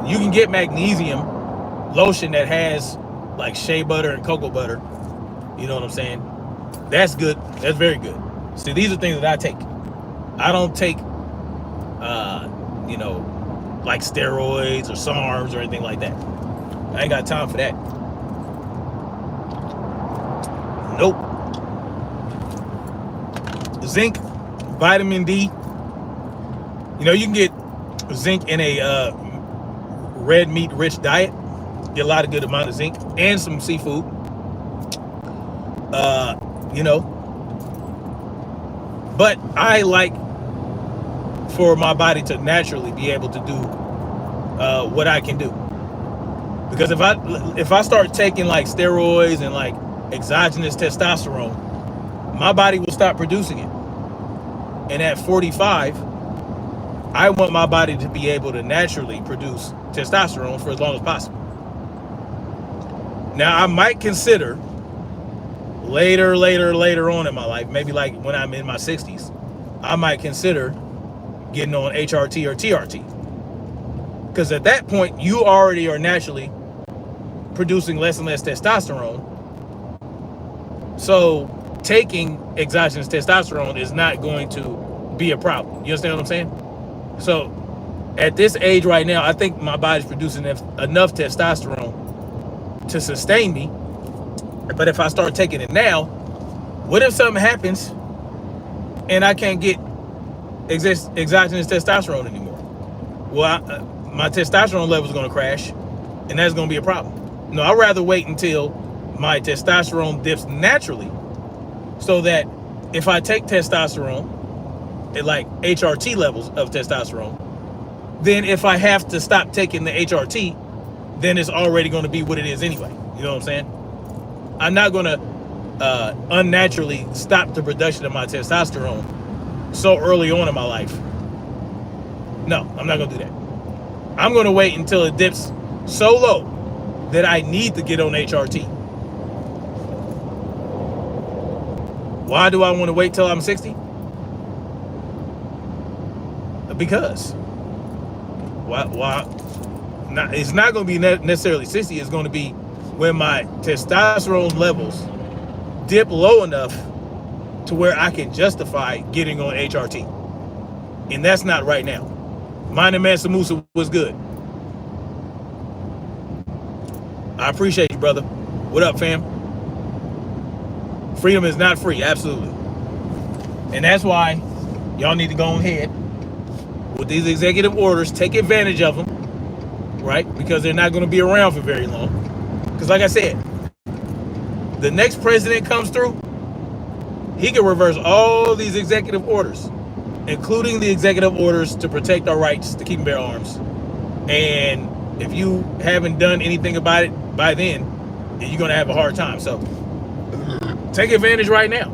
You can get magnesium lotion that has like shea butter and cocoa butter. You know what I'm saying? That's good. That's very good. See, these are things that I take. I don't take, you know, like steroids or SARMs or anything like that. I ain't got time for that. Nope. Zinc, vitamin D. You know, you can get zinc in a red meat rich diet. Get a lot of good amount of zinc and some seafood. You know, but I like for my body to naturally be able to do what I can do. Because if I start taking like steroids and like exogenous testosterone, my body will stop producing it. And at 45, I want my body to be able to naturally produce testosterone for as long as possible. Now, I might consider later on in my life, maybe like when I'm in my 60s, I might consider getting on HRT or TRT. Because at that point, you already are naturally producing less and less testosterone. So taking exogenous testosterone is not going to be a problem. You understand what I'm saying? So at this age right now, I think my body's producing enough testosterone to sustain me. But if I start taking it now, what if something happens and I can't get exogenous testosterone anymore? Well, my testosterone level is going to crash, and that's going to be a problem. No, I'd rather wait until my testosterone dips naturally, so that if I take testosterone at like HRT levels of testosterone, then if I have to stop taking the HRT, then it's already going to be what it is anyway. You know what I'm saying? I'm not going to unnaturally stop the production of my testosterone so early on in my life. No, I'm not going to do that. I'm going to wait until it dips so low that I need to get on HRT. Why do I want to wait till I'm 60? Because. Why? It's not going to be necessarily 60. It's going to be when my testosterone levels dip low enough to where I can justify getting on HRT. And that's not right now. Mine and Mansa Musa was good. I appreciate you, brother. What up, fam? Freedom is not free, absolutely. And that's why y'all need to go ahead with these executive orders, take advantage of them, right? Because they're not going to be around for very long. Because like I said, the next president comes through, he can reverse all these executive orders, including the executive orders to protect our rights to keep and bear arms. And if you haven't done anything about it by then, you're going to have a hard time. So take advantage right now.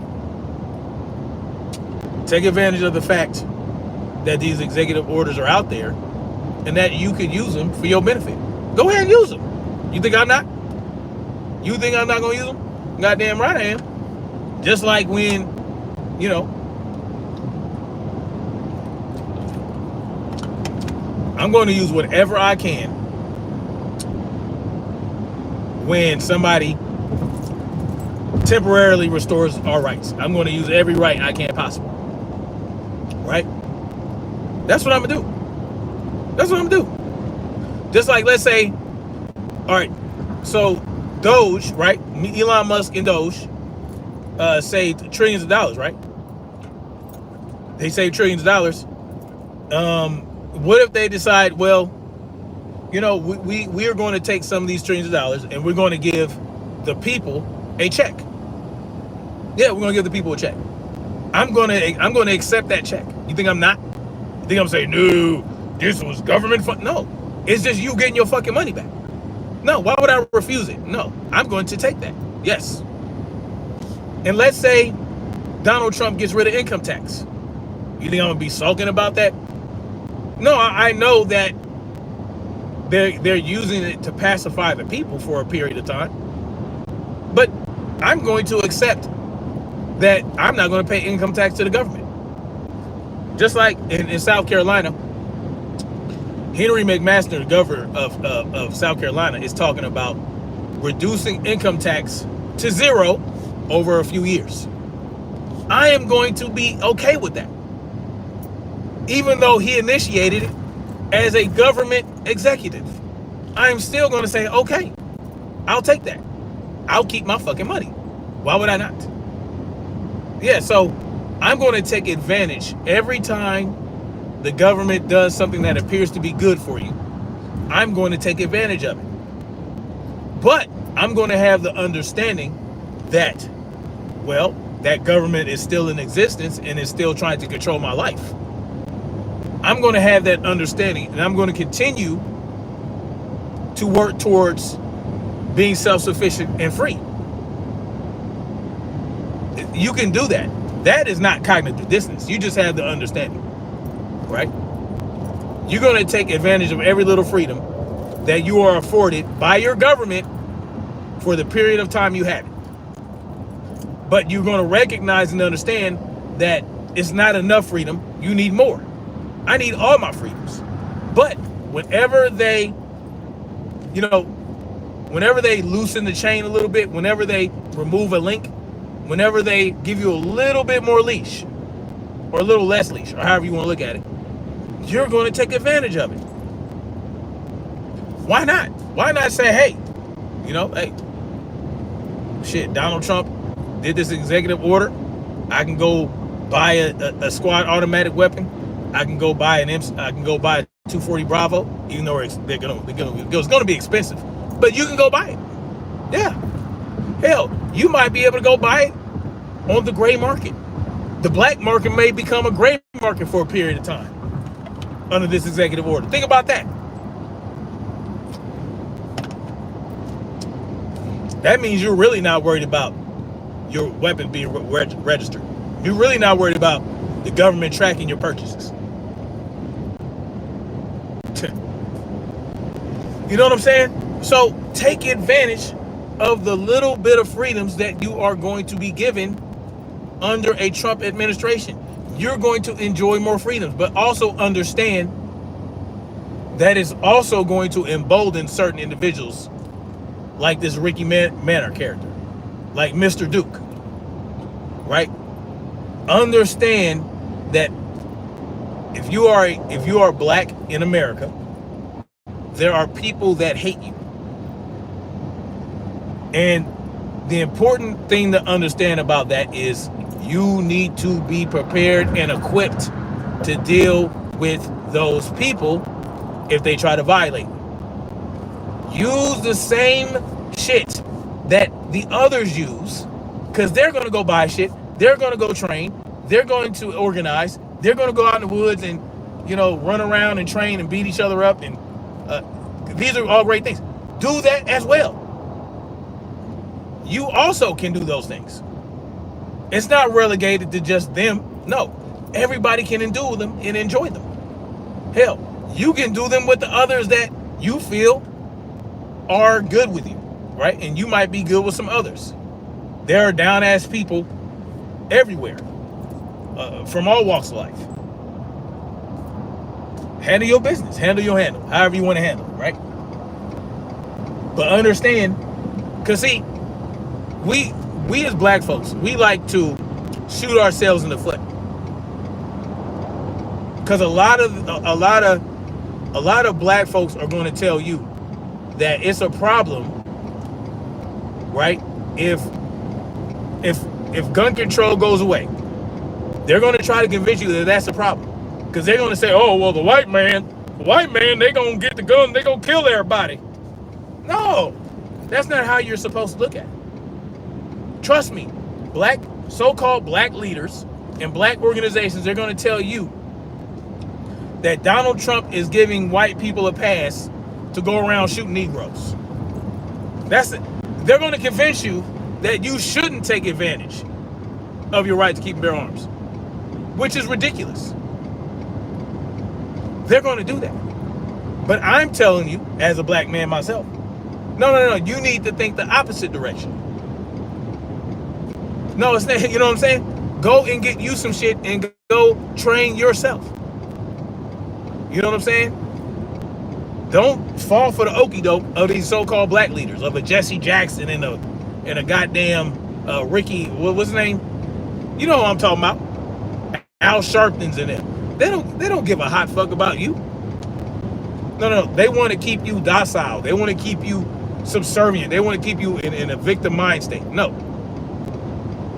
Take advantage of the fact that these executive orders are out there and that you could use them for your benefit. Go ahead and use them. You think I'm not? You think I'm not going to use them? Goddamn right I am. Just like when, you know, I'm going to use whatever I can when somebody temporarily restores our rights. I'm going to use every right I can possible. Right? That's what I'm going to do. That's what I'm gonna do. Just like, let's say, all right, so Doge, right? Elon Musk and Doge saved trillions of dollars, right? They saved trillions of dollars. What if they decide, well, you know, we are going to take some of these trillions of dollars and we're going to give the people a check. Yeah, we're going to give the people a check. I'm going to accept that check. You think I'm not? You think I'm saying, no, this was government fund? No, it's just you getting your fucking money back. No, why would I refuse it? No, I'm going to take that. Yes. And let's say Donald Trump gets rid of income tax. You think I'm gonna be sulking about that? No, I know that they're using it to pacify the people for a period of time. But I'm going to accept that I'm not going to pay income tax to the government. Just like in South Carolina, Henry McMaster, the governor of South Carolina, is talking about reducing income tax to zero over a few years. I am going to be okay with that. Even though he initiated it as a government executive, I am still going to say, okay, I'll take that. I'll keep my fucking money. Why would I not? Yeah, so I'm going to take advantage every time the government does something that appears to be good for you. I'm going to take advantage of it. But I'm going to have the understanding that, well, that government is still in existence and is still trying to control my life. I'm going to have that understanding, and I'm going to continue to work towards being self-sufficient and free. You can do that. That is not cognitive dissonance. You just have the understanding, right? You're going to take advantage of every little freedom that you are afforded by your government for the period of time you have it. But you're going to recognize and understand that it's not enough freedom. You need more. I need all my freedoms. But whenever they, whenever they loosen the chain a little bit, whenever they remove a link, whenever they give you a little bit more leash or a little less leash, or however you want to look at it, you're going to take advantage of it. Why not? Why not say, hey, hey, shit, Donald Trump did this executive order. I can go buy a squad automatic weapon. I can go buy a 240 Bravo, even though it's going to be expensive, but you can go buy it. Yeah. Hell, you might be able to go buy it on the gray market. The black market may become a gray market for a period of time under this executive order. Think about that. That means you're really not worried about your weapon being registered. You're really not worried about the government tracking your purchases. You know what I'm saying? So take advantage of the little bit of freedoms that you are going to be given under a Trump administration. You're going to enjoy more freedoms, but also understand that is also going to embolden certain individuals like this Ricky Manor character, like Mr. Duke, right? Understand that if you are black in America, there are people that hate you. And the important thing to understand about that is you need to be prepared and equipped to deal with those people if they try to violate you. Use the same shit that the others use, because they're going to go buy shit. They're going to go train. They're going to organize. They're going to go out in the woods and, run around and train and beat each other up. And these are all great things. Do that as well. You also can do those things. It's not relegated to just them. No, everybody can do them and enjoy them. Hell, you can do them with the others that you feel are good with you, right? And you might be good with some others. There are down-ass people everywhere, from all walks of life. Handle your business, handle your handle, however you want to handle it, right? But understand, because see, we as black folks, we like to shoot ourselves in the foot. Because a lot of a lot of black folks are going to tell you that it's a problem, right? If if gun control goes away, they're going to try to convince you that that's a problem, because they're going to say, oh, well, the white man, they going to get the gun, they going to kill everybody. No, that's not how you're supposed to look at it. Trust me, so-called black leaders and black organizations, they're going to tell you that Donald Trump is giving white people a pass to go around shooting Negroes. That's it. They're going to convince you that you shouldn't take advantage of your right to keep and bear arms, which is ridiculous. They're going to do that. But I'm telling you, as a black man myself, no, you need to think the opposite direction. No, it's not, you know what I'm saying? Go and get you some shit and go train yourself. You know what I'm saying? Don't fall for the okie doke of these so-called black leaders, of a Jesse Jackson and a goddamn Ricky, what's his name? You know what I'm talking about? Al Sharpton's in them. They don't give a hot fuck about you. No. They want to keep you docile. They want to keep you subservient. They want to keep you in a victim mind state. No.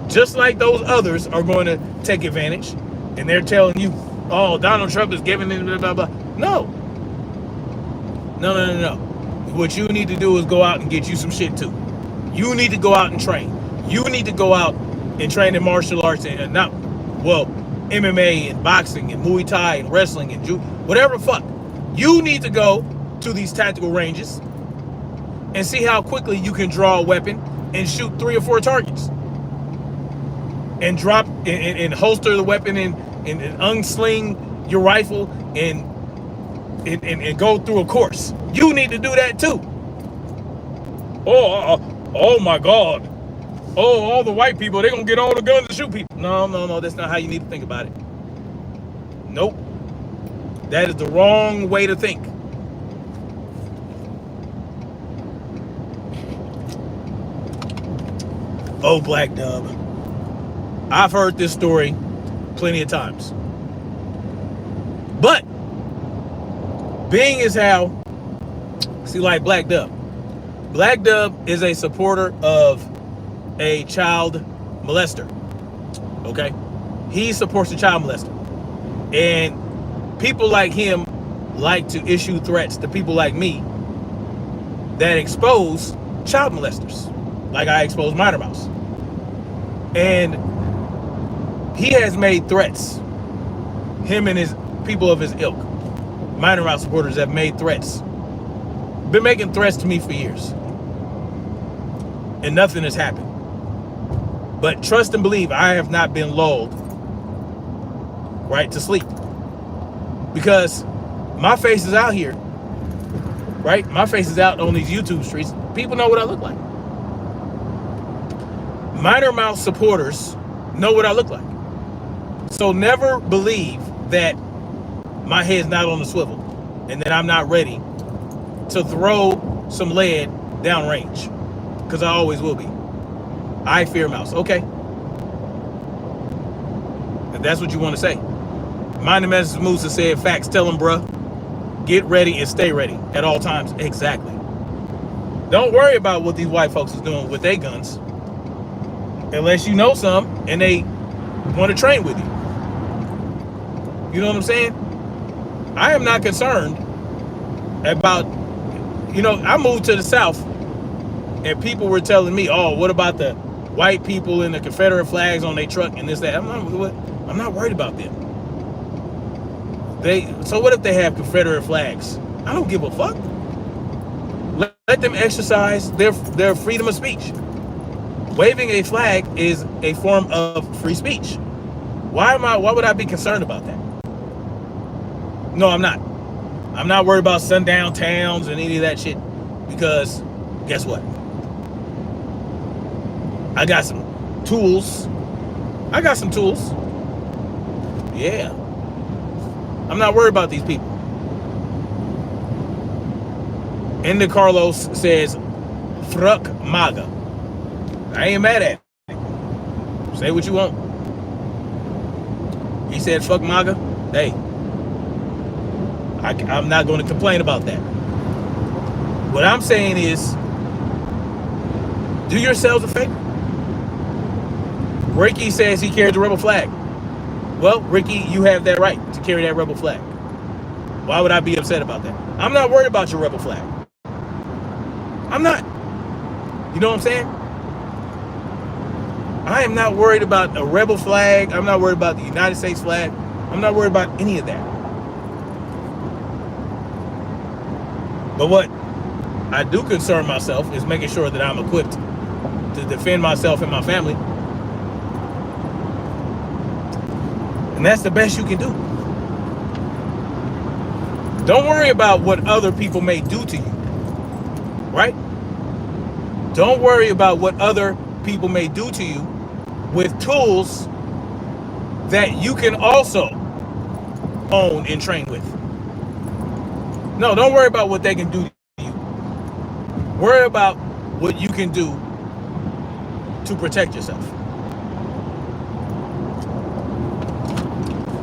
Just like those others are going to take advantage, and they're telling you, oh, Donald Trump is giving it, blah, blah, blah. No. What you need to do is go out and get you some shit too. You need to go out and train. You need to go out and train in martial arts and MMA and boxing and Muay Thai and wrestling and whatever the fuck. You need to go to these tactical ranges and see how quickly you can draw a weapon and shoot 3 or 4 targets. And drop and holster the weapon and unsling your rifle and go through a course. You need to do that too. Oh my God. Oh, all the white people, they're gonna get all the guns and shoot people. No, that's not how you need to think about it. Nope. That is the wrong way to think. Oh, Black Dub. I've heard this story plenty of times. But being as how, see, like Black Dub is a supporter of a child molester. Okay? He supports a child molester. And people like him like to issue threats to people like me that expose child molesters. Like I expose Minor Mouse. And he has made threats. Him and his people of his ilk, Minor Mouse supporters, have made threats. Been making threats to me for years. And nothing has happened. But trust and believe, I have not been lulled, right, to sleep. Because my face is out here, right? My face is out on these YouTube streets. People know what I look like. Minor Mouse supporters know what I look like. So never believe that my head's not on the swivel and that I'm not ready to throw some lead downrange, because I always will be. I fear Mouse. Okay. If that's what you want to say. Mind the Message Musa said, facts, tell them, bruh. Get ready and stay ready at all times. Exactly. Don't worry about what these white folks is doing with their guns, unless you know some and they want to train with you. You know what I'm saying? I am not concerned about, I moved to the South and people were telling me, oh, what about the white people and the Confederate flags on their truck and this, that. I'm not worried about them. So what if they have Confederate flags? I don't give a fuck. Let them exercise their freedom of speech. Waving a flag is a form of free speech. Why would I be concerned about that? No, I'm not. I'm not worried about sundown towns and any of that shit, because guess what? I got some tools. Yeah. I'm not worried about these people. Enda Carlos says, "Fruck MAGA." I ain't mad at it. Say what you want. He said, "Fuck MAGA." Hey, I'm not going to complain about that. What I'm saying is, do yourselves a favor. Ricky says he carries a rebel flag. Well, Ricky, you have that right to carry that rebel flag. Why would I be upset about that? I'm not worried about your rebel flag. I'm not. You know what I'm saying? I am not worried about a rebel flag. I'm not worried about the United States flag. I'm not worried about any of that. But what I do concern myself is making sure that I'm equipped to defend myself and my family. And that's the best you can do. Don't worry about what other people may do to you, right? Don't worry about what other people may do to you with tools that you can also own and train with. No, don't worry about what they can do to you. Worry about what you can do to protect yourself.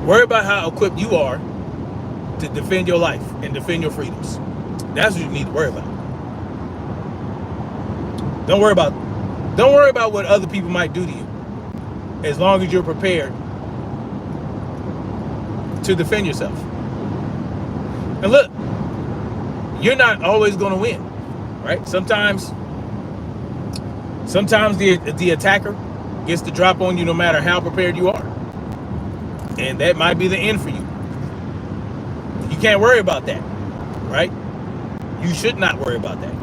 Worry about how equipped you are to defend your life and defend your freedoms. That's what you need to worry about. Don't worry about what other people might do to you, as long as you're prepared to defend yourself. And look, you're not always going to win, right? Sometimes the attacker gets to drop on you no matter how prepared you are. And that might be the end for you. You can't worry about that, right? You should not worry about that,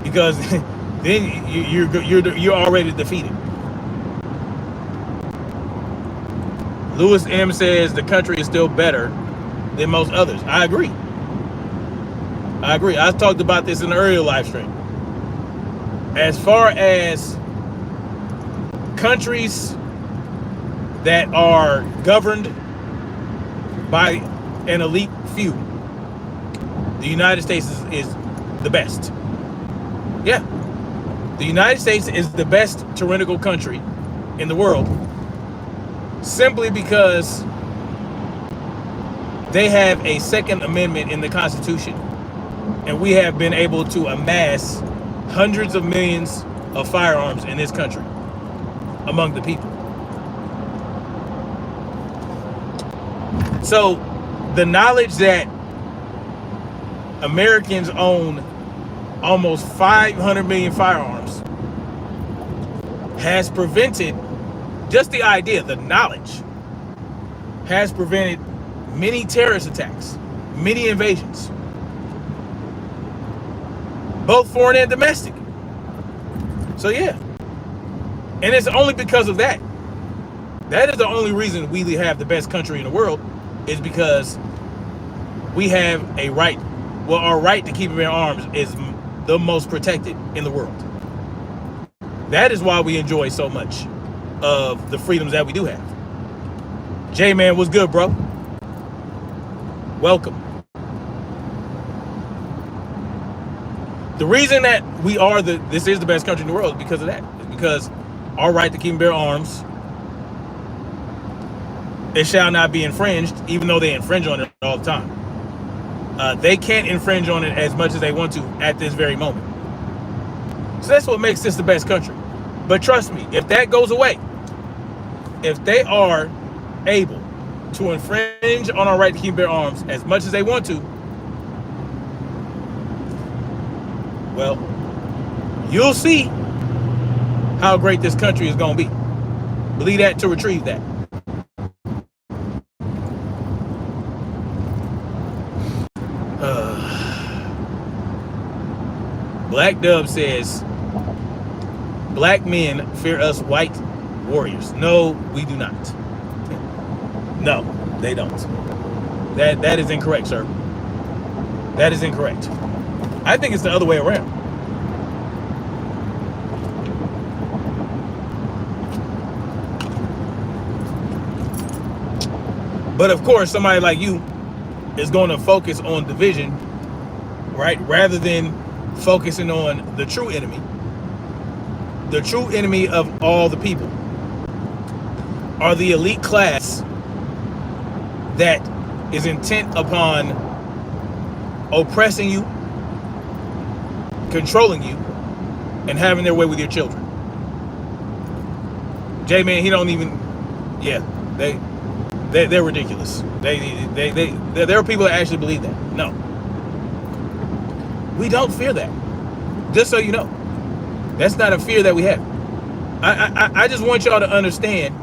because then you're already defeated. Lewis M says the country is still better than most others. I agree. I talked about this in the earlier live stream. As far as countries that are governed by an elite few, the United States is the best. Yeah. The United States is the best tyrannical country in the world, simply because they have a Second Amendment in the Constitution, and we have been able to amass hundreds of millions of firearms in this country among the people. So the knowledge that Americans own almost 500 million firearms has prevented, just the idea, the knowledge has prevented many terrorist attacks, many invasions, both foreign and domestic. So yeah, and it's only because of that. That is the only reason we have the best country in the world, is because we have a right. Well, our right to keep and bear arms is the most protected in the world. That is why we enjoy so much of the freedoms that we do have. J-Man, what's good, bro? Welcome. The reason that this is the best country in the world is because of that. It's because our right to keep and bear arms, it shall not be infringed, even though they infringe on it all the time. They can't infringe on it as much as they want to at this very moment. So that's what makes this the best country. But trust me, if that goes away, if they are able to infringe on our right to keep and bear arms as much as they want to, well, you'll see how great this country is going to be. Believe that to retrieve that. Black Dub says, black men fear us white warriors. No, we do not. No, they don't. That is incorrect, sir. That is incorrect. I think it's the other way around. But of course, somebody like you is going to focus on division, right? Rather than focusing on the true enemy. The true enemy of all the people are the elite class that is intent upon oppressing you, controlling you, and having their way with your children. J-Man, he don't even, yeah, they're ridiculous. There are people that actually believe that. No. We don't fear that. Just so you know. That's not a fear that we have. I just want y'all to understand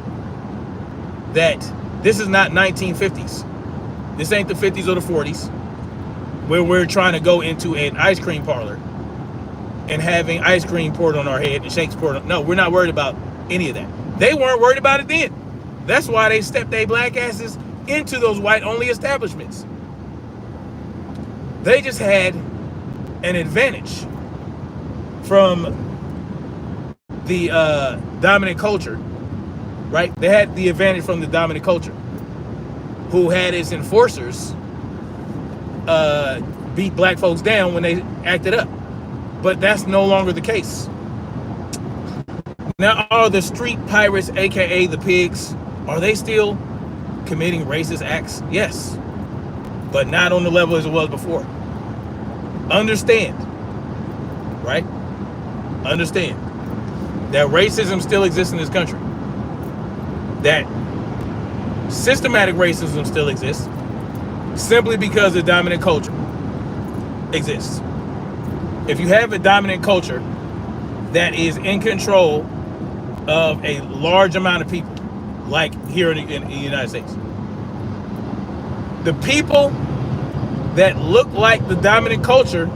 that this is not 1950s. This ain't the 50s or the 40s where we're trying to go into an ice cream parlor and having ice cream poured on our head and shakes poured on. No, we're not worried about any of that. They weren't worried about it then. That's why they stepped their black asses into those white-only establishments. They just had an advantage from the dominant culture, right? They had the advantage from the dominant culture, who had its enforcers beat black folks down when they acted up. But that's no longer the case. Now, are the street pirates, aka the pigs, are they still committing racist acts? Yes, but not on the level as it was before. Understand, right? Understand that racism still exists in this country. That systematic racism still exists simply because the dominant culture exists. If you have a dominant culture that is in control of a large amount of people, like here in the United States, the people that look like the dominant culture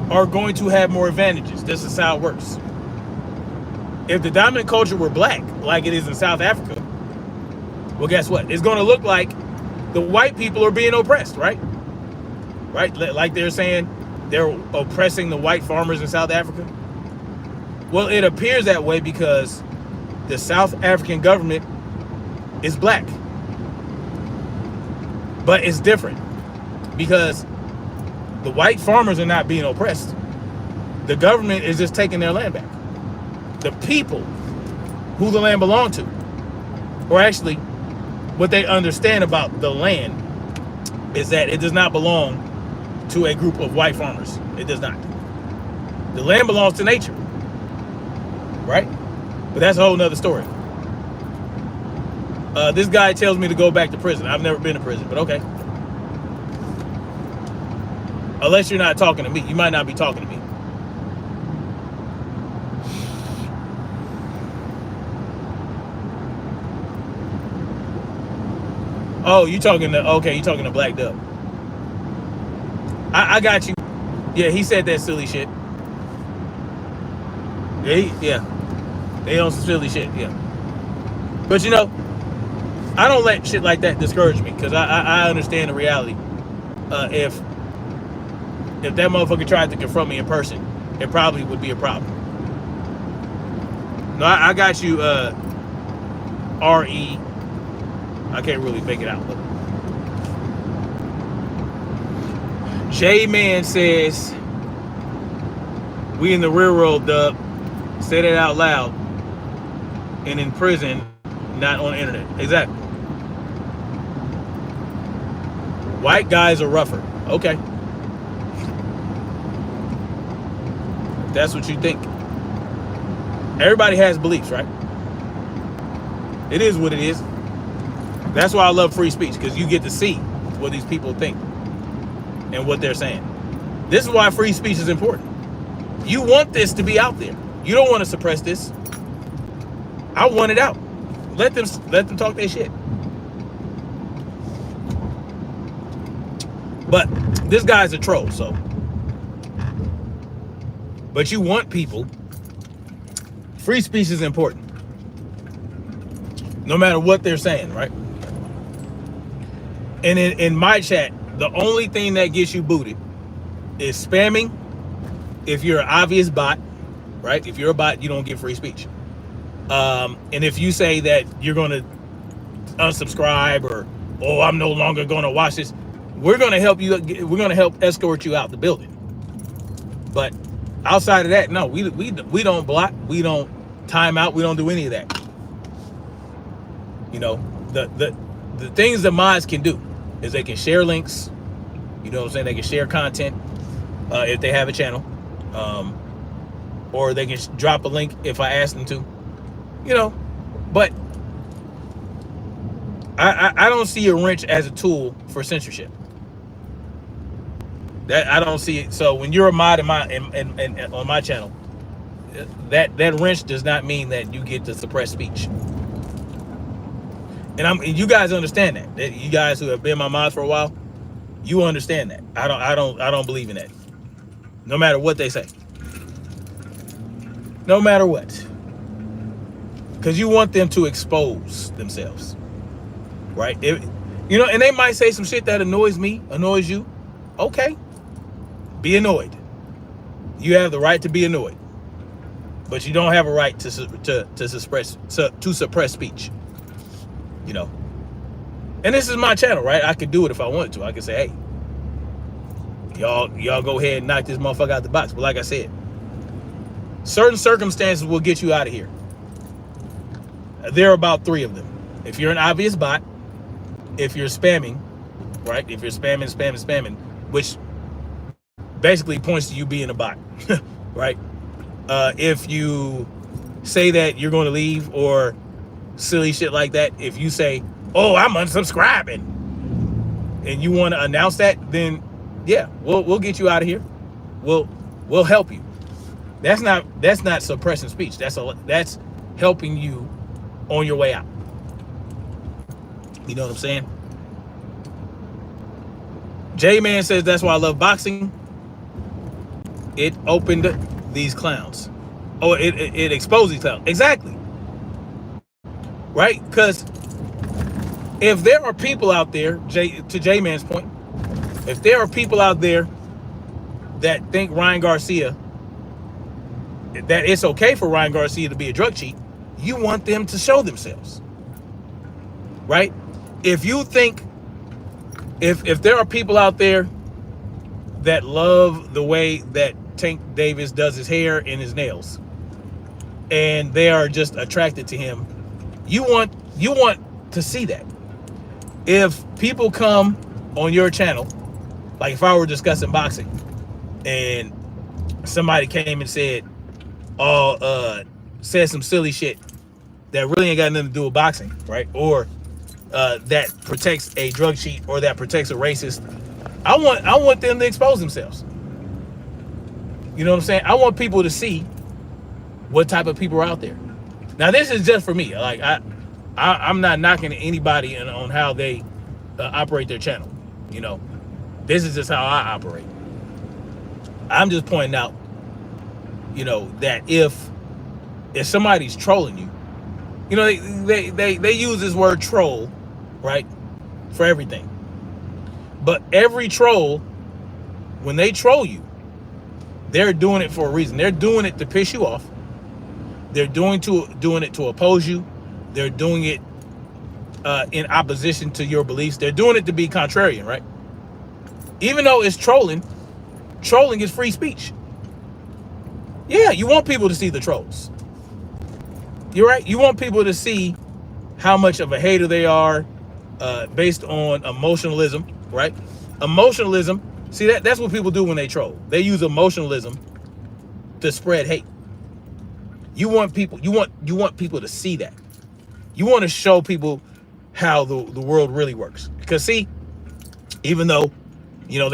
are going to have more advantages. This is how it works. If the dominant culture were black, like it is in South Africa, well, guess what? It's going to look like the white people are being oppressed, right? Right? Like they're saying they're oppressing the white farmers in South Africa. Well, it appears that way because the South African government is black. But it's different because the white farmers are not being oppressed. The government is just taking their land back. The people who the land belonged to, or actually what they understand about the land, is that it does not belong to a group of white farmers. It does not. The land belongs to nature, right? But that's a whole nother story. This guy tells me to go back to prison. I've never been to prison, but okay. Unless you're not talking to me. You might not be talking to me. Oh, you talking to, okay, you talking to Black Dub. I got you. Yeah, he said that silly shit. Yeah. They on some silly shit, yeah. But you know, I don't let shit like that discourage me, because I understand the reality. If that motherfucker tried to confront me in person, it probably would be a problem. No, I got you, R.E. I can't really make it out, but J-Man says, we in the real world, Dub. Say that out loud. And in prison, not on the internet. Exactly. White guys are rougher. Okay. If that's what you think. Everybody has beliefs, right? It is what it is. That's why I love free speech, because you get to see what these people think and what they're saying. This is why free speech is important. You want this to be out there. You don't want to suppress this. I want it out. Let them talk their shit. But this guy's a troll, so. But you want people. Free speech is important. No matter what they're saying, right? And in my chat, the only thing that gets you booted is spamming. If you're an obvious bot, right? If you're a bot, you don't get free speech. And if you say that you're going to unsubscribe or, oh, I'm no longer going to watch this, we're going to help you. We're going to help escort you out the building. But outside of that, no, we don't block. We don't time out. We don't do any of that. You know, the things that mods can do. is they can share links. You know what I'm saying? They can share content if they have a channel. Or they can drop a link if I ask them to. You know, but I don't see a wrench as a tool for censorship. That I don't see it. So when you're a mod on my channel, that wrench does not mean that you get to suppress speech. And you guys understand that. You guys who have been my mods for a while, you understand that. I don't believe in that. No matter what they say. No matter what. Because you want them to expose themselves. Right? You know, and they might say some shit that annoys me, annoys you. Okay. Be annoyed. You have the right to be annoyed. But you don't have a right to suppress speech. You know. And this is my channel, right? I could do it if I wanted to. I could say, hey, y'all go ahead and knock this motherfucker out the box. But like I said, certain circumstances will get you out of here. There are about 3 of them. If you're an obvious bot, if you're spamming, right? If you're spamming, which basically points to you being a bot, right? If you say that you're going to leave or silly shit like that, if you say, oh, I'm unsubscribing, and you want to announce that, then yeah, we'll get you out of here. We'll help you. That's not suppressing speech. That's helping you on your way out. You know what I'm saying? J-Man says that's why I love boxing. It opened these clowns. Oh, it exposed these clowns. Exactly. Right? Because if there are people out there, to J-Man's point, if there are people out there that think Ryan Garcia, that it's okay for Ryan Garcia to be a drug cheat, you want them to show themselves. Right? If you think, if there are people out there that love the way that Tank Davis does his hair and his nails, and they are just attracted to him, you want to see that. If people come on your channel, like if I were discussing boxing and somebody came and said some silly shit that really ain't got nothing to do with boxing, right? Or that protects a drug cheat or that protects a racist, I want them to expose themselves. You know what I'm saying? I want people to see what type of people are out there. Now this is just for me. Like I'm not knocking anybody on how they operate their channel. You know, this is just how I operate. I'm just pointing out, you know, that if somebody's trolling you, you know, they use this word troll, right, for everything. But every troll, when they troll you, they're doing it for a reason. They're doing it to piss you off. They're doing it to oppose you. They're doing it in opposition to your beliefs. They're doing it to be contrarian, right? Even though it's trolling is free speech. Yeah, you want people to see the trolls. You're right. You want people to see how much of a hater they are based on emotionalism, right? Emotionalism. See, that's what people do when they troll. They use emotionalism to spread hate. You want people to see that. You want to show people how the world really works. Because see, even though, you know,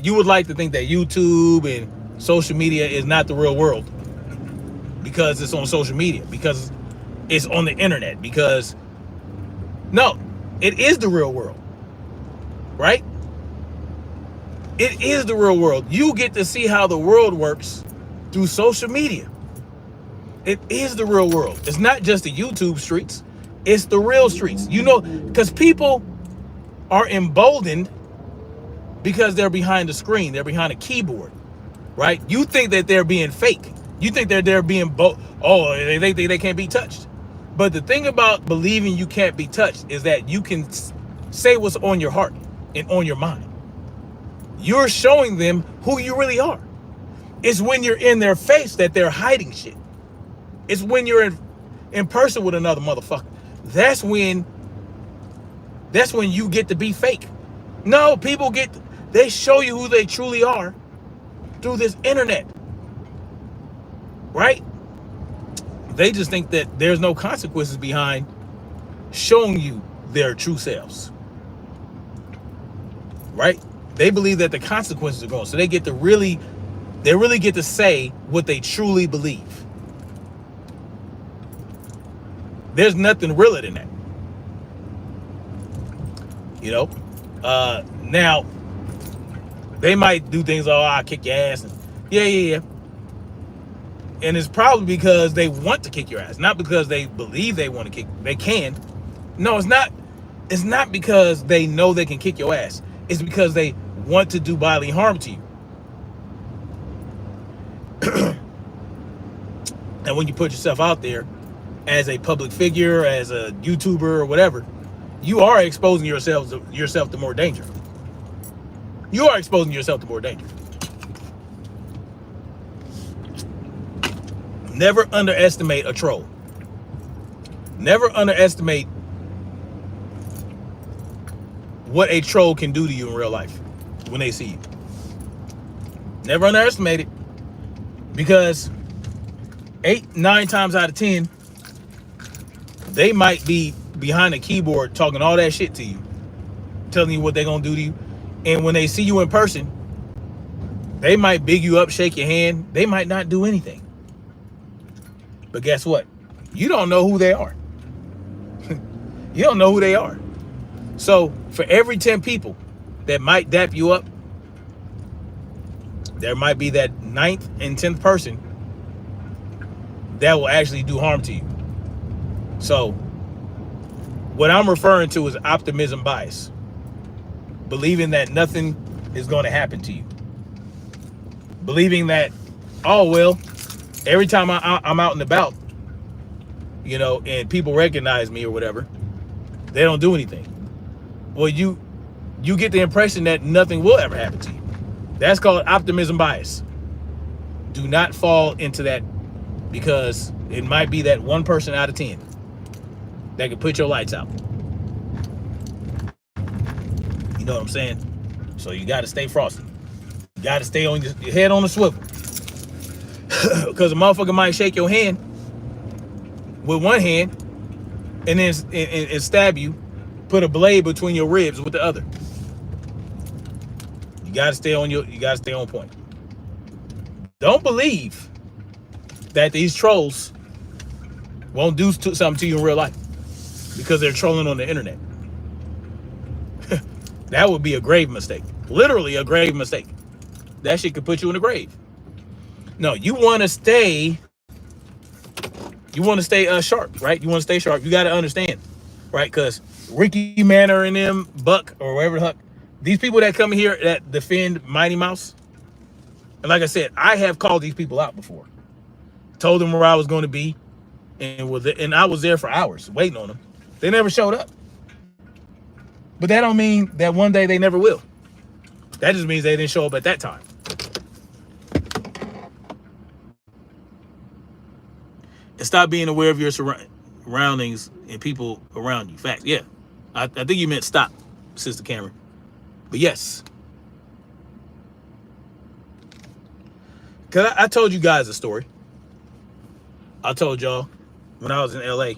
you would like to think that YouTube and social media is not the real world because it's on social media, because it's on the internet, because no, it is the real world, right? It is the real world. You get to see how the world works through social media. It is the real world. It's not just the YouTube streets. It's the real streets. You know, because people are emboldened because they're behind the screen. They're behind a keyboard, right? You think that they're being fake. You think that they're being they think they can't be touched. But the thing about believing you can't be touched is that you can say what's on your heart and on your mind. You're showing them who you really are. It's when you're in their face that they're hiding shit. It's when you're in person with another motherfucker. That's when That's when you get to be fake. No, people they show you who they truly are through this internet, right? They just think that there's no consequences behind showing you their true selves, right? They believe that the consequences are gone, so they really get to say what they truly believe. There's nothing realer than that, you know. Now they might do things. Oh, I'll kick your ass. And yeah. And it's probably because they want to kick your ass, not because they believe they want to kick. They can. No, it's not. It's not because they know they can kick your ass. It's because they want to do bodily harm to you. And when you put yourself out there as a public figure, as a YouTuber or whatever, you are exposing yourself to more danger. You are exposing yourself to more danger. Never underestimate a troll. Never underestimate what a troll can do to you in real life when they see you. Never underestimate it, because 8-9 times out of 10, they might be behind a keyboard talking all that shit to you, telling you what they're gonna do to you. And when they see you in person, they might big you up, shake your hand. They might not do anything. But guess what? You don't know who they are. You don't know who they are. So for every 10 people that might dap you up, there might be that 9th and 10th person that will actually do harm to you. So what I'm referring to is optimism bias. Believing that nothing is going to happen to you. Believing that, oh, well, every time I'm out and about, you know, and people recognize me or whatever, they don't do anything. Well, you get the impression that nothing will ever happen to you. That's called optimism bias. Do not fall into that, because it might be that one person out of 10 that can put your lights out. You know what I'm saying? So you got to stay frosty. You got to stay on your head on the swivel. Because a motherfucker might shake your hand with one hand and then and stab you, put a blade between your ribs with the other. You got to stay on point. Don't believe that these trolls won't do something to you in real life because they're trolling on the internet. That would be a grave mistake. Literally a grave mistake. That shit could put you in the grave. No, you want to stay sharp, right? You want to stay sharp. You got to understand, right? Because Ricky Manor and them, Buck, or whatever the heck, these people that come here that defend Mighty Mouse, and like I said, I have called these people out before. Told them where I was going to be, and I was there for hours waiting on them. They never showed up. But that don't mean that one day they never will. That just means they didn't show up at that time. And stop being aware of your surroundings and people around you. Facts, yeah. I think you meant stop, Sister Cameron. But yes. Because I told you guys a story. I told y'all when I was in LA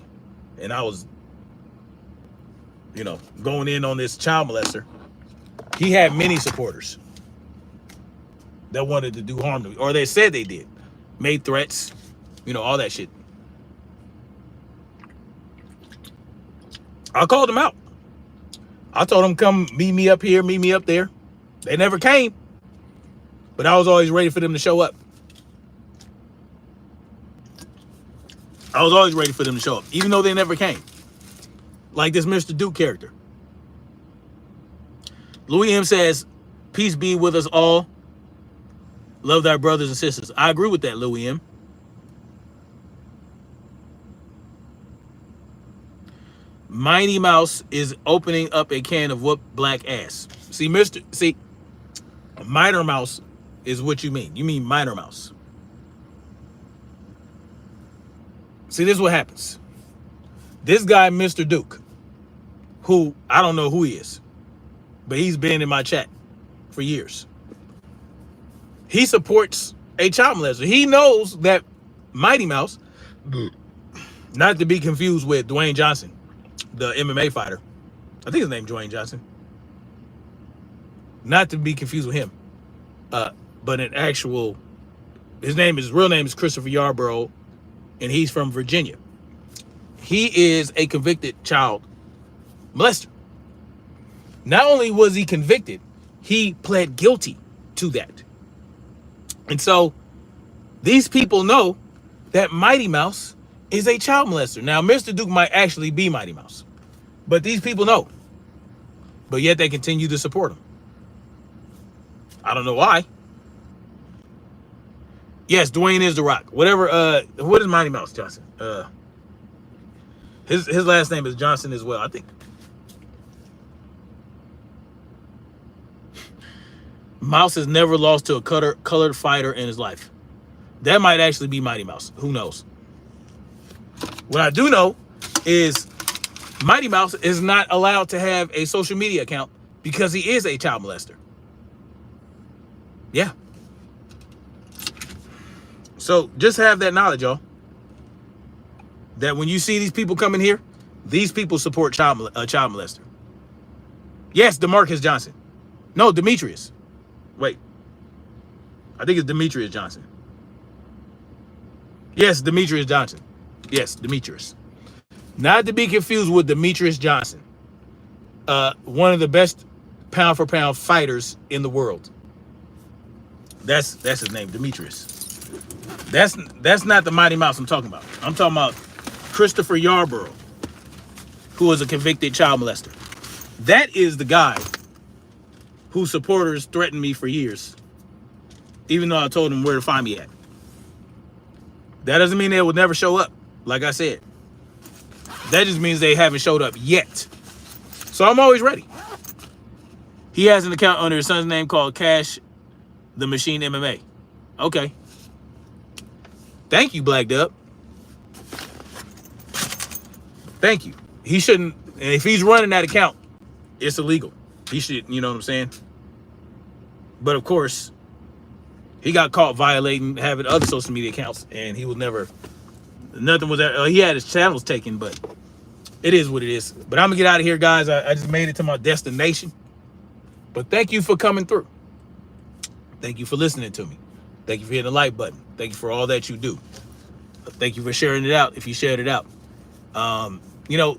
and I was, you know, going in on this child molester. He had many supporters that wanted to do harm to me, or they said they did, made threats, you know, all that shit. I called them out. I told them, come meet me up here, meet me up there. They never came, but I was always ready for them to show up. I was always ready for them to show up, even though they never came. Like this Mr. Duke character. Louis M says, peace be with us all. Love thy brothers and sisters. I agree with that, Louis M. Mighty Mouse is opening up a can of whoop black ass. See, Minor Mouse is what you mean. You mean Minor Mouse. See, this is what happens. This guy, Mr. Duke, who I don't know who he is, but he's been in my chat for years. He supports a child molester. He knows that Mighty Mouse, not to be confused with Dwayne Johnson, the MMA fighter. I think his name is Dwayne Johnson. Not to be confused with him. But an actual, his real name is Christopher Yarborough, and he's from Virginia. He is a convicted child molester. Not only was he convicted, he pled guilty to that. And so these people know that Mighty Mouse is a child molester. Now, Mr. Duke might actually be Mighty Mouse, but these people know. But yet they continue to support him. I don't know why. Yes, Dwayne is the Rock. Whatever. What is Mighty Mouse Johnson? His last name is Johnson as well, I think. Mouse has never lost to a colored fighter in his life. That might actually be Mighty Mouse. Who knows? What I do know is Mighty Mouse is not allowed to have a social media account because he is a child molester. Yeah. So just have that knowledge, y'all. That when you see these people coming here, these people support child molester. Yes, DeMarcus Johnson. No, Demetrius. Wait. I think it's Demetrius Johnson. Yes, Demetrius Johnson. Yes, Demetrius. Not to be confused with Demetrius Johnson. One of the best pound for pound fighters in the world. That's his name, Demetrius. That's not the Mighty Mouse I'm talking about. I'm talking about Christopher Yarborough, who is a convicted child molester. That is the guy whose supporters threatened me for years, even though I told them where to find me at. That doesn't mean they will never show up, like I said. That just means they haven't showed up yet. So I'm always ready. He has an account under his son's name called Cash the Machine MMA. Okay. Thank you, Black Dub. Thank you. He shouldn't, and if he's running that account, it's illegal. He should, you know what I'm saying? But of course, he got caught violating, having other social media accounts, and he was never, nothing was there. He had his channels taken, but it is what it is. But I'm gonna get out of here, guys. I just made it to my destination. But thank you for coming through. Thank you for listening to me. Thank you for hitting the like button. Thank you for all that you do. Thank you for sharing it out if you shared it out. You know,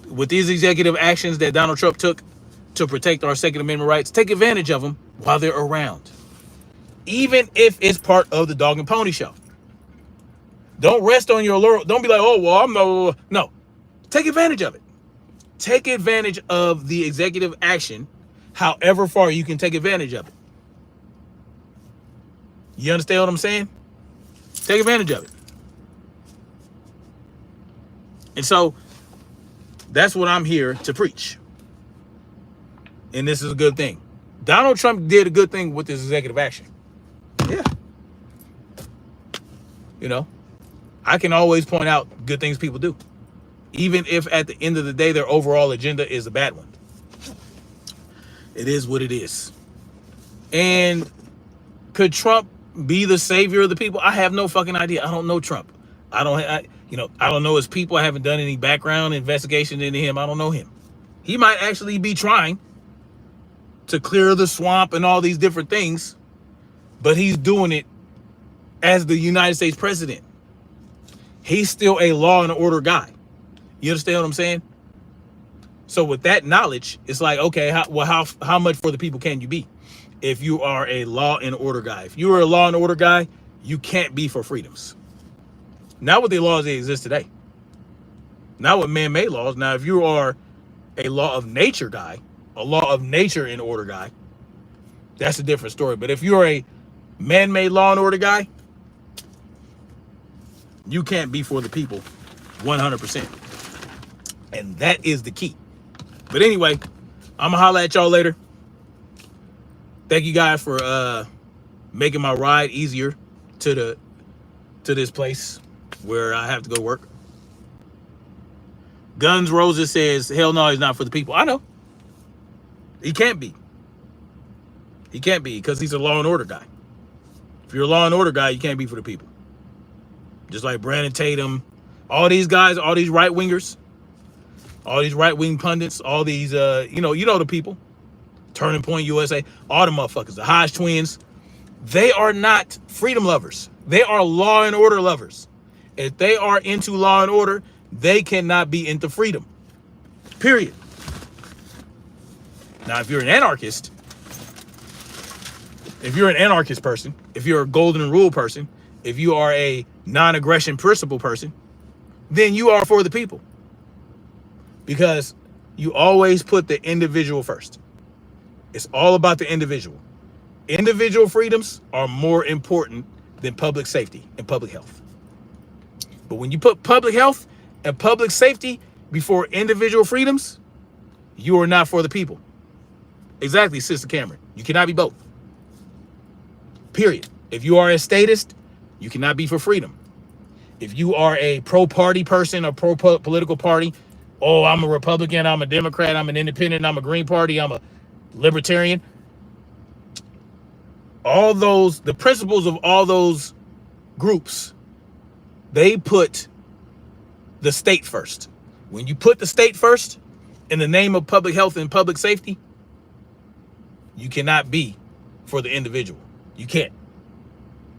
with these executive actions that Donald Trump took to protect our Second Amendment rights, take advantage of them while they're around. Even if it's part of the Dog and Pony Show. Don't rest on your laurel. Don't be like, oh, well, no. Take advantage of it. Take advantage of the executive action, however far you can take advantage of it. You understand what I'm saying? Take advantage of it. And so that's what I'm here to preach. And this is a good thing. Donald Trump did a good thing with this executive action. Yeah. You know, I can always point out good things people do, even if at the end of the day their overall agenda is a bad one. It is what it is. And could Trump be the savior of the people? I have no fucking idea. I don't know Trump. I don't know his people. I haven't done any background investigation into him. I don't know him. He might actually be trying to clear the swamp and all these different things, but he's doing it as the United States president. He's still a law and order guy. You understand what I'm saying? So with that knowledge, it's like, okay, how much for the people can you be if you are a law and order guy? If you are a law and order guy, you can't be for freedoms. Not with the laws that exist today. Not with man-made laws. Now, if you are a law of nature guy, a law of nature and order guy, that's a different story. But if you're a man-made law and order guy, you can't be for the people 100%. And that is the key. But anyway, I'm gonna holler at y'all later. Thank you guys for making my ride easier to this place where I have to go to work. Guns Roses says, hell no, he's not for the people. I know. He can't be. He can't be because he's a law and order guy. If you're a law and order guy, you can't be for the people. Just like Brandon Tatum, all these guys, all these right wingers, all these right wing pundits, all these, you know the people, Turning Point USA, all the motherfuckers, the Hodge twins, they are not freedom lovers. They are law and order lovers. If they are into law and order, they cannot be into freedom. Period. Now, if you're an anarchist, if you're an anarchist person, if you're a golden rule person, if you are a non-aggression principle person, then you are for the people. Because you always put the individual first. It's all about the individual. Individual freedoms are more important than public safety and public health. But when you put public health and public safety before individual freedoms, you are not for the people. Exactly, Sister Cameron. You cannot be both. Period. If you are a statist, you cannot be for freedom. If you are a pro-party person, a pro-political party, oh, I'm a Republican, I'm a Democrat, I'm an independent, I'm a Green Party, I'm a libertarian. All those, the principles of all those groups, they put the state first. When you put the state first in the name of public health and public safety, you cannot be for the individual. You can't.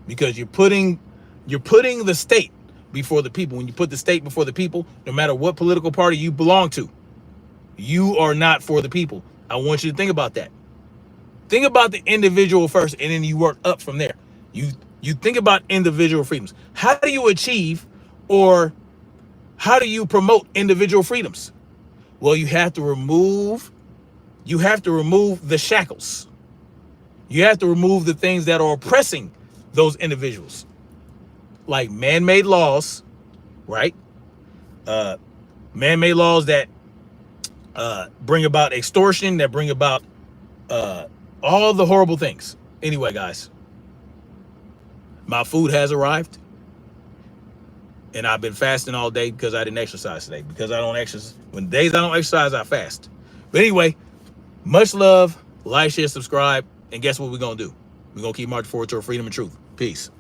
Because you're putting the state before the people. When you put the state before the people, no matter what political party you belong to, you are not for the people. I want you to think about that. Think about the individual first, and then you work up from there. You think about individual freedoms. How do you achieve, or how do you promote individual freedoms? Well, you have to remove the shackles. You have to remove the things that are oppressing those individuals, like man-made laws, right? Man-made laws that bring about extortion, that bring about all the horrible things. Anyway, guys, my food has arrived, and I've been fasting all day because I didn't exercise today. Because I don't exercise. When days I don't exercise, I fast. But anyway, much love. Like, share, subscribe, and guess what we're gonna do? We're gonna keep marching forward toward freedom and truth. Peace.